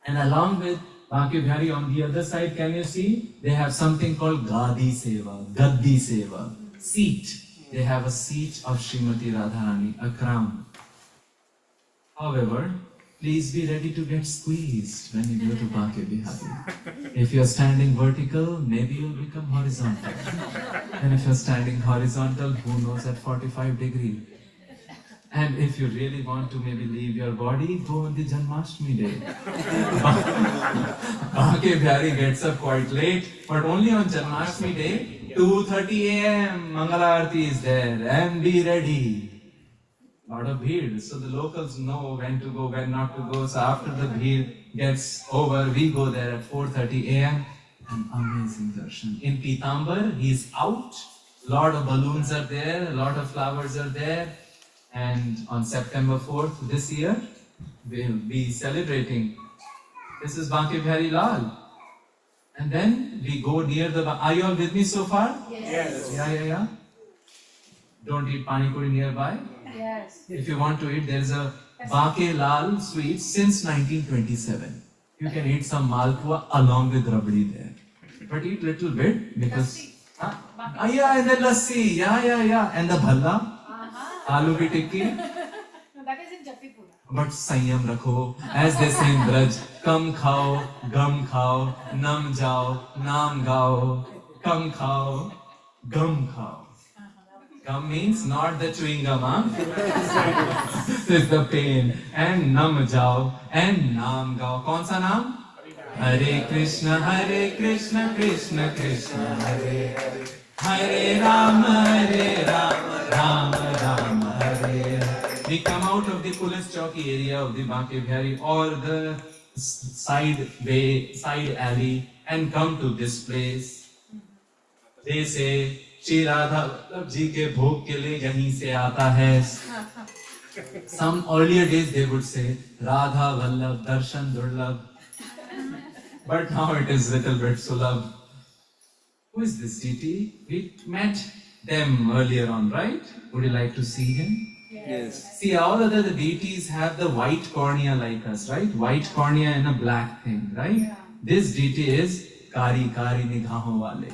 And along with Baake Bihari on the other side, can you see? They have something called Gadi Seva, Gaddi Seva, seat. They have a seat of Srimati Radharani, a crown. However, please be ready to get squeezed when you go to Baake Bihari. If you're standing vertical, maybe you'll become horizontal. And if you're standing horizontal, who knows, at 45 degrees. And if you really want to maybe leave your body, go on the Janmashtami day. Baake Bihari gets up quite late, but only on Janmashtami day, 2:30 a.m. Mangala Aarti is there, and be ready. Lot of bheed, so the locals know when to go, when not to go. So after the bheed gets over, we go there at 4:30 a.m. An amazing darshan. In Pitambar, he's out. Lot of balloons are there, a lot of flowers are there. And on September 4th this year, we'll be celebrating. This is Baake Bihari Lal. And then we go near the... Are you all with me so far? Yes. Yeah. Don't eat pani puri nearby. Yes. If you want to eat, there's a Baake Lal sweet since 1927. You can eat some malpua along with rabdi there. But eat little bit because... Yeah, and the lassi. Yeah. And the bhalla. Aloo ki tikki. No, that is in Jappipura. But sanyam rakho, as they say in Braj, kam khao, gum khao, nam jao, naam gao, kam khao, gum khao. Gum means not the chewing gum, huh? It's the pain. And nam jao, and naam gao. Kaun sa naam? Hare Krishna, Krishna Krishna, Hare Hare. Hare Rama, Rama Rama, Hare Hare. We come out of the police chowki area of the Baake Bihari or the side alley and come to this place. They say, Shri Radha Vallabh ji ke bhog ke liye yahin se aata hai. Some earlier days they would say, Radha Vallabh Darshan Durlabh. But now it is little bit sulabh. Who is this deity? We met them earlier on, right? Would you like to see him? Yes. See, all other the deities have the white cornea like us, right? White cornea and a black thing, right? Yeah. This deity is Kari Nigahon Wale.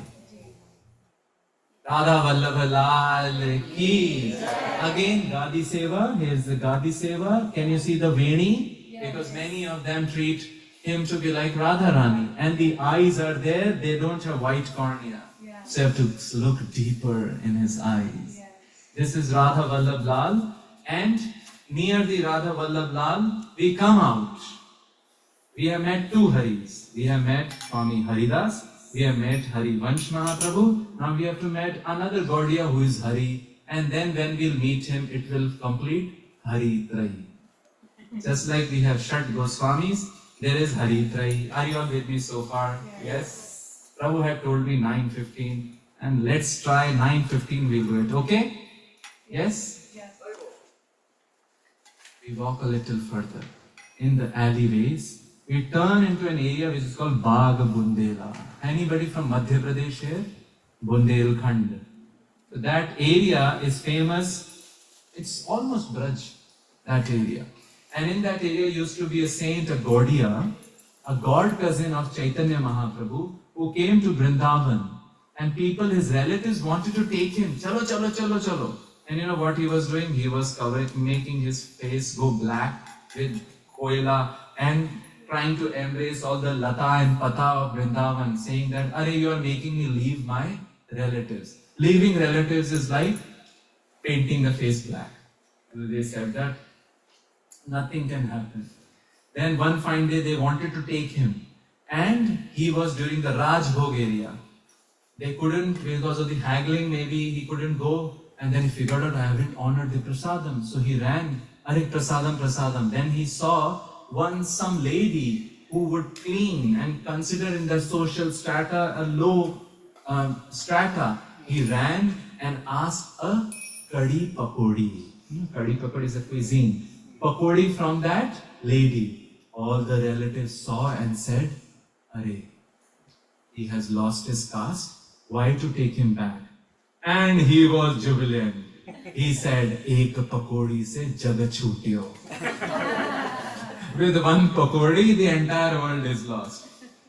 Radha Vallabh Lal Ki. Again, Gadi Seva. Here's the Gadi Seva. Can you see the Veni? Yes. Because many of them treat him to be like Radharani. And the eyes are there, they don't have white cornea. Yeah. So you have to look deeper in his eyes. Yes. This is Radha Vallabh Lal. And near the Radha Vallabh Lal, we come out. We have met two Haris. We have met Swami Haridas. We have met Harivansh Mahaprabhu. Now we have to meet another Gaudiya who is Hari. And then when we'll meet him, it will complete Hari Trai. Just like we have Shat Goswamis, there is Hari Trai. Are you all with me so far? Yes. Prabhu had told me 9:15. And let's try 9:15, we'll do it. Okay? Yes? Yes. We walk a little further. In the alleyways, we turn into an area which is called Bagh Bundela. Anybody from Madhya Pradesh here? Bundelkhand. So that area is famous. It's almost Braj, that area. And in that area used to be a saint, a Gaudiya, a god cousin of Chaitanya Mahaprabhu, who came to Vrindavan. And people, his relatives, wanted to take him. Chalo, chalo, chalo, chalo. And you know what he was doing? He was making his face go black with koila and trying to embrace all the lata and pata of Vrindavan, saying that, "Are you are making me leave my relatives." Leaving relatives is like painting the face black. So they said that nothing can happen. Then one fine day they wanted to take him, and he was during the Rajbhog area. They couldn't, because of the haggling, maybe he couldn't go, and then he figured out, I haven't honored the prasadam. So he ran, Are prasadam, prasadam. Then he saw some lady who would clean and consider in the social strata a low strata. He ran and asked a kadi pakodi. Kadi pakodi is a cuisine. Pakodi from that lady. All the relatives saw and said, Are, he has lost his caste. Why to take him back? And he was jubilant. He said, Ek pakodi se jagat chhutiyo. With one pakodi, the entire world is lost.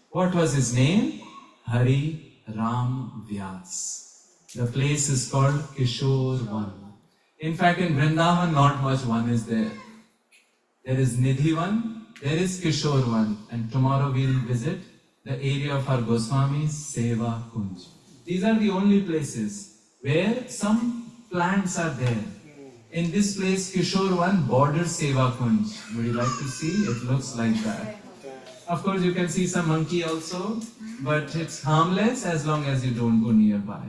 What was his name? Hari Ram Vyas. The place is called Kishore Van. In fact, in Vrindavan, not much one is there. There is Nidhi Van, there is Kishore Van. And tomorrow we will visit the area of our Goswamis, Seva Kunj. These are the only places where some plants are there. In this place, Kishore Van borders Seva Kunj. Would you like to see? It looks like that. Of course, you can see some monkey also, but it's harmless as long as you don't go nearby.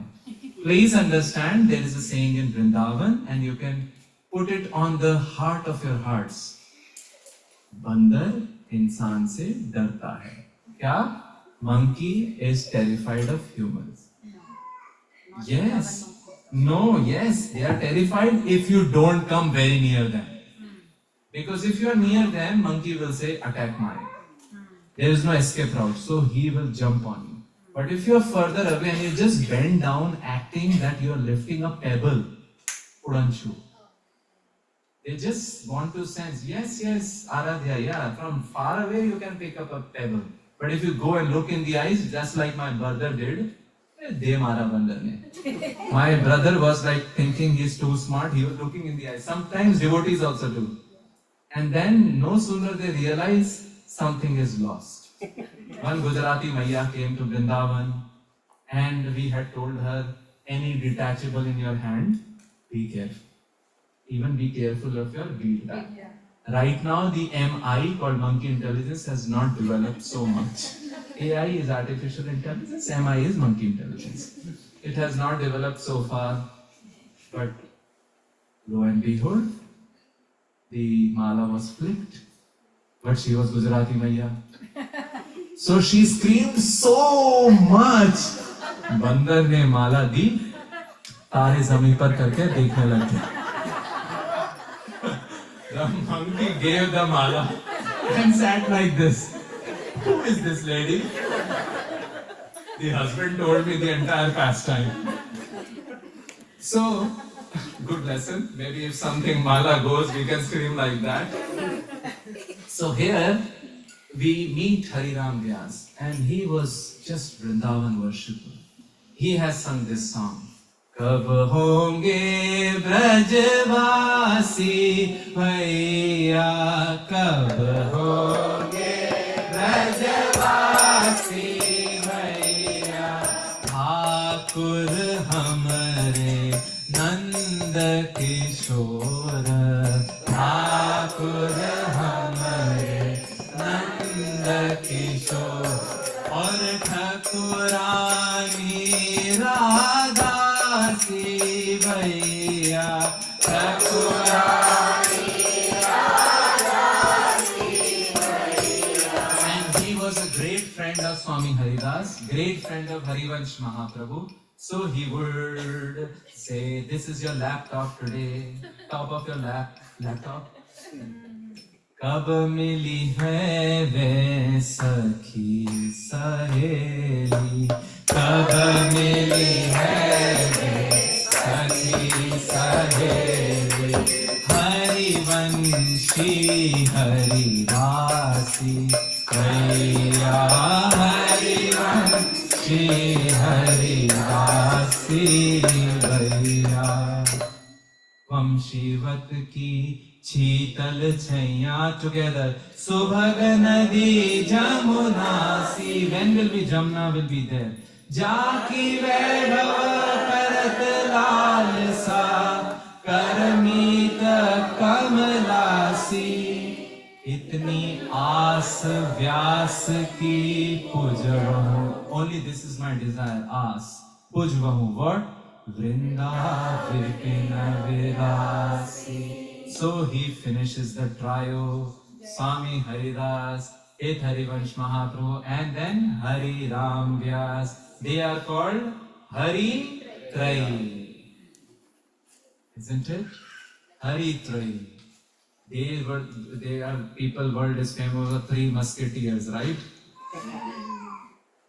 Please understand, there is a saying in Vrindavan, and you can put it on the heart of your hearts. Bandar insaan se darta hai. Kya? Monkey is terrified of humans. Yes. No, yes. They are terrified if you don't come very near them. Because if you are near them, monkey will say, attack mine. There is no escape route. So he will jump on you. But if you are further away and you just bend down acting that you are lifting a pebble, Udanshu. They just want to sense, yes, Aradhya, yeah. From far away you can pick up a pebble. But if you go and look in the eyes, just like my brother did, my brother was like thinking he's too smart, he was looking in the eyes. Sometimes devotees also do. And then no sooner they realize something is lost. One Gujarati Maiya came to Vrindavan and we had told her, any detachable in your hand, be careful. Even be careful of your wheel bag. Right now the MI called monkey intelligence has not developed so much. AI is artificial intelligence, MI is monkey intelligence. It has not developed so far, but lo and behold, the mala was flicked, but she was Gujarati Maiya. So she screamed so much. Bandar ne mala di, तारे ज़मीन पर करके देखने लग गया. The monkey gave the mala and sat like this. Who is this lady? The husband told me the entire pastime. So, good lesson. Maybe if something mala goes, we can scream like that. So here, we meet Hariram Vyas, and he was just Vrindavan worshipper. He has sung this song. कब होंगे ब्रजवासी भैया, कब होंगे ब्रजवासी भैया, ठाकुर हमरे नंद किशोर, ठाकुर हमरे नंद ठाकुरानी राधासी भैया Thakurani and he was a great friend of Swami Haridas, great friend of Harivansh Mahaprabhu. So he would say, this is your laptop today, top of your laptop. कब मिली है वे सखी सहेली, कब मिली है वे सखी सहेली, हरिवंशी हरिदासी भैया हरिवंशी हरिदासी भैया। वंशीवत की शीतल छैया together, सुभग नदी जमुना सी, when will be Jamuna will be there, जाकी वैभव करत लाल सा, करमीत कमलासी, इतनी आस व्यास की पुजवहु, only this is my desire, us पुजवहु, what? Vrindavan विलासी। So he finishes the trio, Swami Haridas, Eth Harivansh Mahaprabhu, and then Hari Ram Vyas. They are called Hari Trai, isn't it? Hari Trai. They are people. World is famous for three musketeers, right?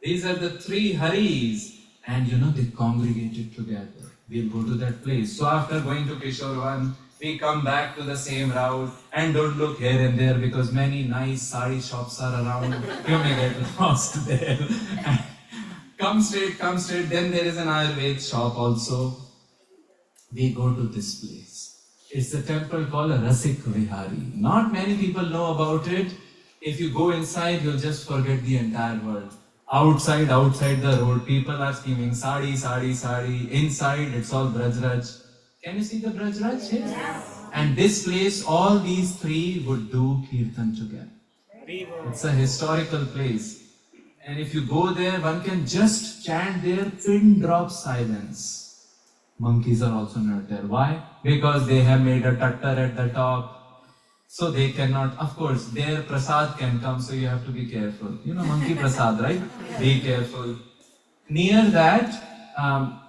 These are the three Haris, and they congregated together. We'll go to that place. So after going to Kishorvan, we come back to the same route, and don't look here and there because many nice sari shops are around. You may get lost there. Come straight. Then there is an Ayurveda shop also. We go to this place. It's a temple called Rasik Vihari. Not many people know about it. If you go inside, you'll just forget the entire world. Outside the road, people are screaming sari, sari, sari. Inside, it's all Brajraj. Can you see the Brajraj here? Yes. And this place, all these three would do kirtan together. It's a historical place. And if you go there, one can just chant there, pin drop silence. Monkeys are also not there. Why? Because they have made a tattar at the top. So they cannot, of course, their prasad can come, so you have to be careful. Monkey prasad, right? Be careful. Near that,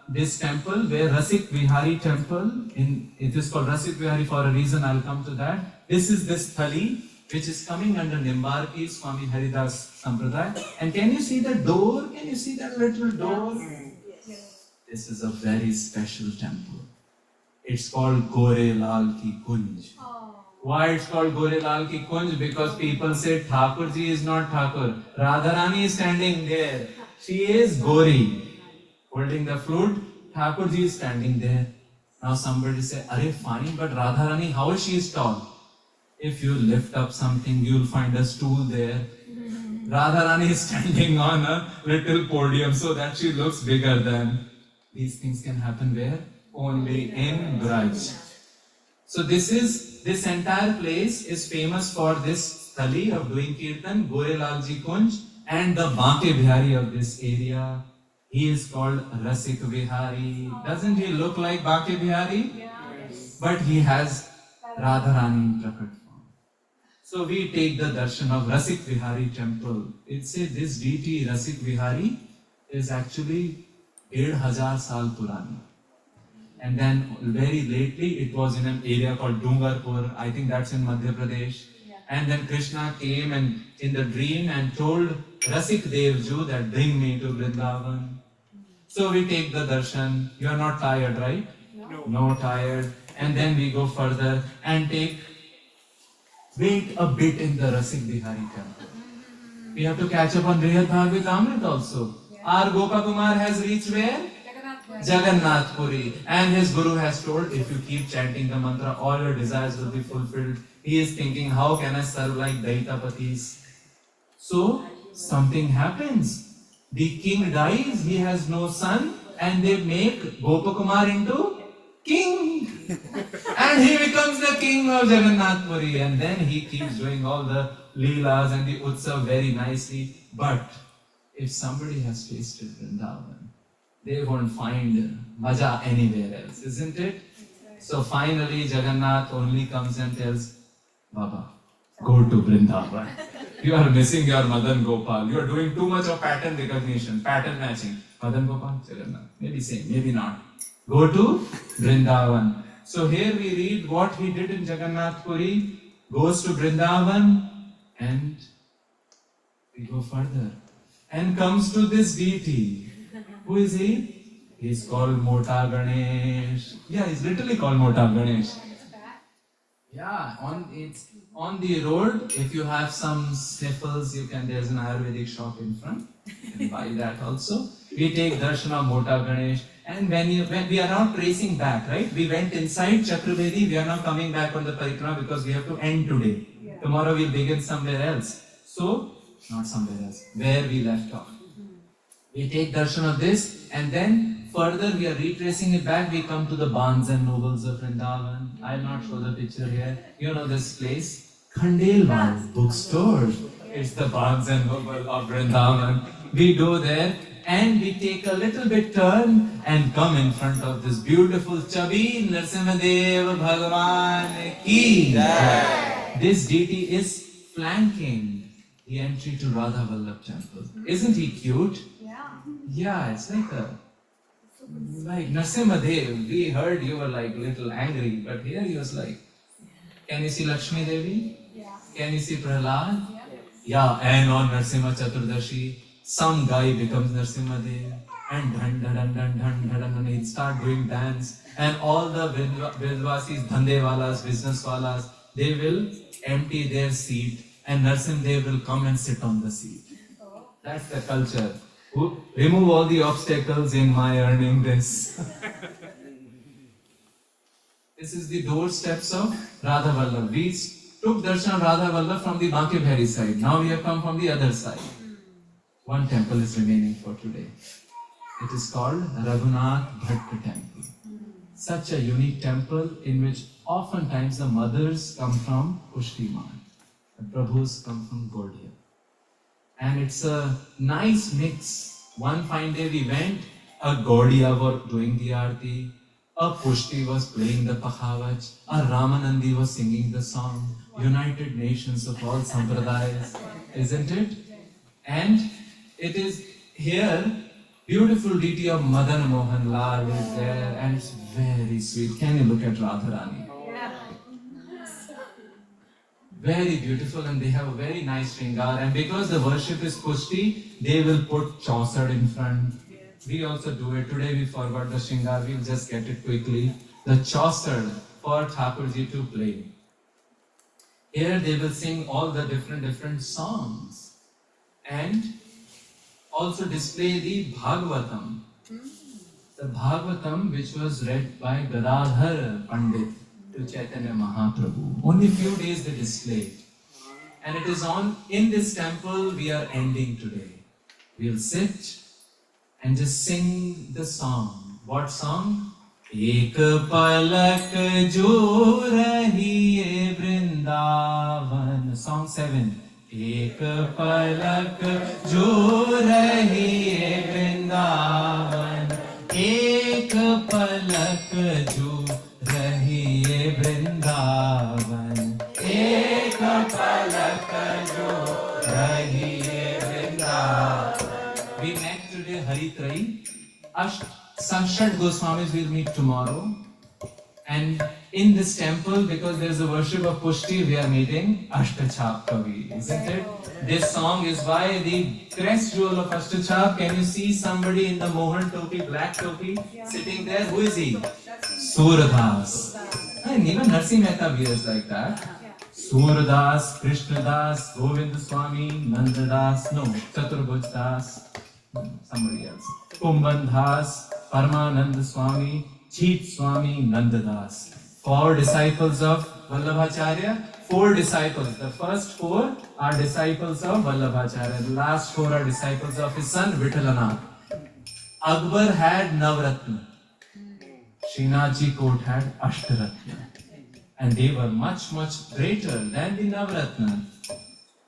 this temple, where Rasik Vihari temple, it is called Rasik Vihari for a reason, I'll come to that. This is this thali, which is coming under Nimbarki Swami Haridas Sampradaya. And can you see the door? Can you see that little door? Yes. This is a very special temple. It's called Gorelal Ki Kunj. Why it's called Gorelal Ki Kunj? Because people say Thakurji is not Thakur. Radharani is standing there. She is Gori, holding the flute. Thakurji is standing there. Now somebody say, "Arey fine, but Radharani, how is she tall?" If you lift up something, you'll find a stool there. Radharani is standing on a little podium so that she looks bigger than. These things can happen where? Only in Braj. So this entire place is famous for this thali of doing kirtan, Gorelalji Kunj, and the Banke Bihari of this area. He is called Rasik Vihari. Doesn't he look like Banke Bihari? Yes. But he has Radharani in Prakat form. So we take the darshan of Rasik Vihari temple. It says this deity Rasik Vihari is actually 1000 saal purani. And then very lately it was in an area called Dungarpur. I think that's in Madhya Pradesh. Yeah. And then Krishna came and in the dream and told Rasik Devju that bring me to Vrindavan. So we take the darshan. You are not tired, right? No tired. And then we go further and wait a bit in the Rasik Vihari temple. We have to catch up on Brihad Bhagavad Amrit also. Yeah. Our Gopa Kumar has reached where? Jagannath Puri. And his Guru has told, if you keep chanting the mantra, all your desires will be fulfilled. He is thinking, how can I serve like Daitapatis? So, something happens. The king dies, he has no son, and they make Gopakumar into king. And he becomes the king of Jagannath Puri. And then he keeps doing all the leelas and the utsav very nicely. But if somebody has tasted Vrindavan, they won't find Maja anywhere else, isn't it? So finally Jagannath only comes and tells, Baba, go to Vrindavan. You are missing your Madan Gopal. You are doing too much of pattern recognition, pattern matching. Madan Gopal, Jagannath. Maybe same, maybe not. Go to Vrindavan. So here we read what he did in Jagannath Puri, goes to Vrindavan, and we go further. And comes to this deity. Who is he? He is called Mota Ganesh. Yeah, he's literally called Mota Ganesh. Yeah, on the road, if you have some sniffles, there's an Ayurvedic shop in front. You can buy that also. We take darshan of Mota Ganesh, and when we are now tracing back, right? We went inside Chakravarti, we are now coming back on the parikrama because we have to end today. Yeah. Tomorrow we'll begin somewhere else. So, not somewhere else, where we left off. We take darshan of this, and then further we are retracing it back. We come to the Bans and Nobles of Vrindavan. I'll not show the picture here. You know this place? Khandelwal bookstore. It's the Bans and Nobles of Vrindavan. We go there and we take a little bit turn and come in front of this beautiful Chabi Narsimhadev Bhagavan ki Jai. This deity is flanking the entry to Radha Vallabh temple. Isn't he cute? Yeah, it's like Narsimhadev. We heard you were like little angry, but here he was like, can you see Lakshmi Devi? Yeah. Can you see Prahlad? Yeah, and on Narsimha Chaturdashi, some guy becomes Narsimhadev, and dhan he'll start doing dance, and all the Vidvasis, Dhandewalas, businesswalas, they will empty their seat, and Narsimhadev will come and sit on the seat. That's the culture. Remove all the obstacles in my earning this. This is the doorsteps of Radha Vallabh. We took darshan of Radha Vallabh from the Banke Bhari side. Now we have come from the other side. One temple is remaining for today. It is called Raghunath Bhatta temple. Such a unique temple in which oftentimes the mothers come from Pushtiman. The Prabhus come from Gaudiya. And it's a nice mix. One fine day we went, a Gaudiya was doing the Aarti, a Pushti was playing the Pakhavaj, a Ramanandi was singing the song, United Nations of all Sampradayas, isn't it? And it is here, beautiful deity of Madan Mohan Lal is there, and it's very sweet. Can you look at Radharani? Very beautiful, and they have a very nice shringar. And because the worship is Pushti, they will put Chaucer in front. We also do it. Today we forgot the shringar, we'll just get it quickly. The Chaucer for Thakurji to play. Here they will sing all the different songs. And also display the Bhagavatam. The Bhagavatam which was read by Gadadhar Pandit to Chaitanya Mahaprabhu. Only few days they displayed. And it is in this temple we are ending today. We'll sit and just sing the song. What song? Ek palak jo rahiye Vrindavan. Song 7. Ek palak jo rahiye Vrindavan. Ek palak jo rahiye Vrindavan. Ek palak jo rahiye Vrindavan. We met today Haritrai. Sanshad Goswamis will meet tomorrow. And in this temple, because there is a worship of Pushti, we are meeting Ashtachap Kavi, isn't it? This song is by the crest jewel of Ashtachap. Can you see somebody in the Mohan topi, black topi, sitting there? Who is he? Surdas. And even Narsi Mehta wears like that. Surdas, Krishnadas, Govind Swami, Nandadas, no, Chaturbhuj Das, somebody else. Kumbandhas, Paramanand Swami, Cheet Swami, Nandadas. 4 disciples of Vallabhacharya, 4 disciples. The first 4 are disciples of Vallabhacharya. The last 4 are disciples of his son Vittalanath. Akbar had Navratna. Srinathji Kot had Ashtaratna. And they were much greater than the Navratna.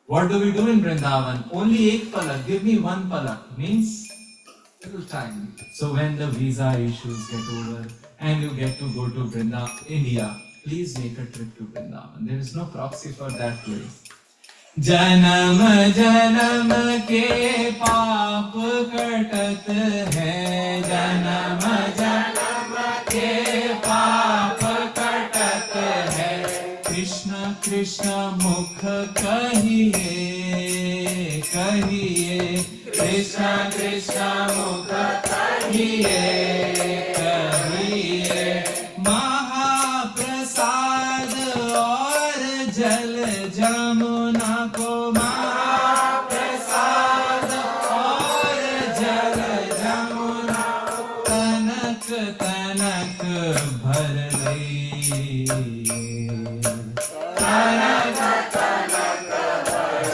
What do we do in Vrindavan? Only ek palak. Give me one palak. Means little time. So when the visa issues get over and you get to go to Vrindavan, India, please make a trip to Vrindavan. There is no proxy for that place. जन्म जन्म के पाप कटत है, जन्म जन्म के पाप कटत है, कृष्ण कृष्ण मुख कहिए कहिए, कृष्ण कृष्ण मुख कहिए कहिए, महाप्रसाद और जल जमुना को, महाप्रसाद और जल जमुना तनक तनक भर लई, तनक तनक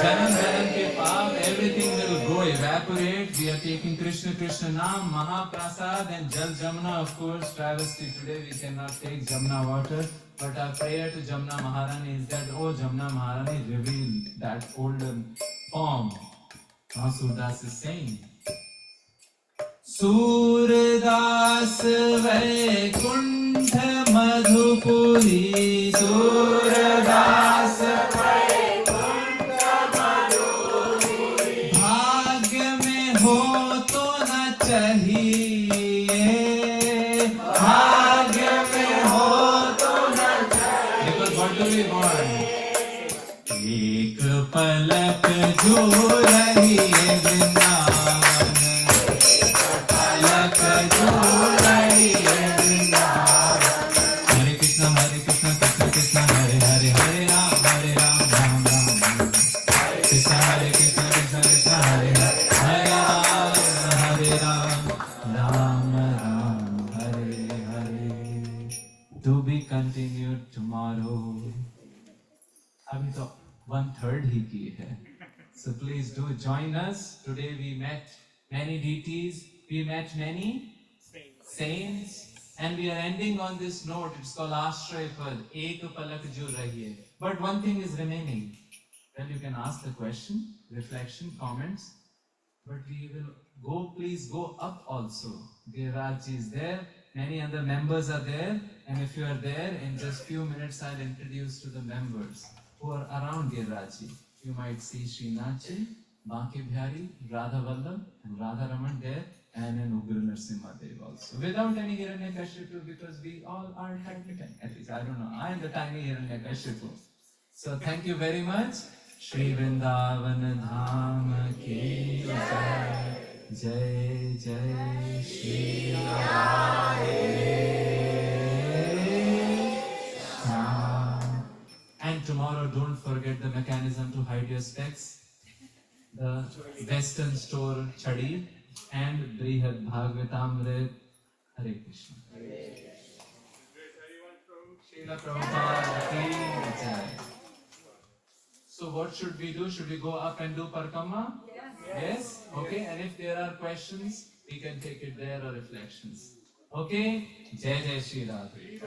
जन्म जन्म के पाप, everything will go evaporate. We are taking Krishna Krishna Naam, Mahaprasad and Jal Jamuna. Of course, travesty today we cannot take Jamuna water. But our prayer to Jamuna Maharani is that, oh Jamuna Maharani, reveal that olden form. Surdas is saying, Surdas Vaikuntha Madhupuri, Surdas Vaikuntha Madhupuri, भाग्य में हो तो न चाहिए, भाग्य में हो तो न चाहिए, because what do we want? एक पलक जो रही है वृंदावन, पलक जो रही है वृंदावन, हरे कृष्ण कृष्ण कृष्ण हरे हरे, हरे राम राम राम राम, कृष्ण हरे कृष्ण कृष्ण कृष्ण हरे हरे, हरे Ram Ram Ram Hare Hare. To be continued tomorrow. अभी तो 1/3 ही की है. So please do join us. Today we met many deities, we met many saints, and we are ending on this note. It's called Ashray Pad, Ek Palak Jo Rahiye. But one thing is remaining. Well, you can ask the question, reflection, comments, but we will go, please go up also. Giriraj is there, many other members are there, and if you are there, in just few minutes I'll introduce to the members who are around Giriraj. You might see Srinathji, Baki Bihari, Radha Vallabh, and Radha Raman there, and an Ugra Narasimha Dev also. Without any Hiranyakashipu, because we all are tiny, at least I don't know, I am the tiny Hiranyakashipu. So thank you very much. Shri Vrindavan Dham ki jai, jai jai Shri Radhe Shyam. And tomorrow don't forget the mechanism to hide your specs, the Western store Chadi and Brihad Bhagavatamrit. Hare Krishna. Srila Prabhupada ki jai. So what should we do? Should we go up and do Parkama? Yes? Okay, and if there are questions, we can take it there or reflections. Okay? Jai Jai Shri Radhe.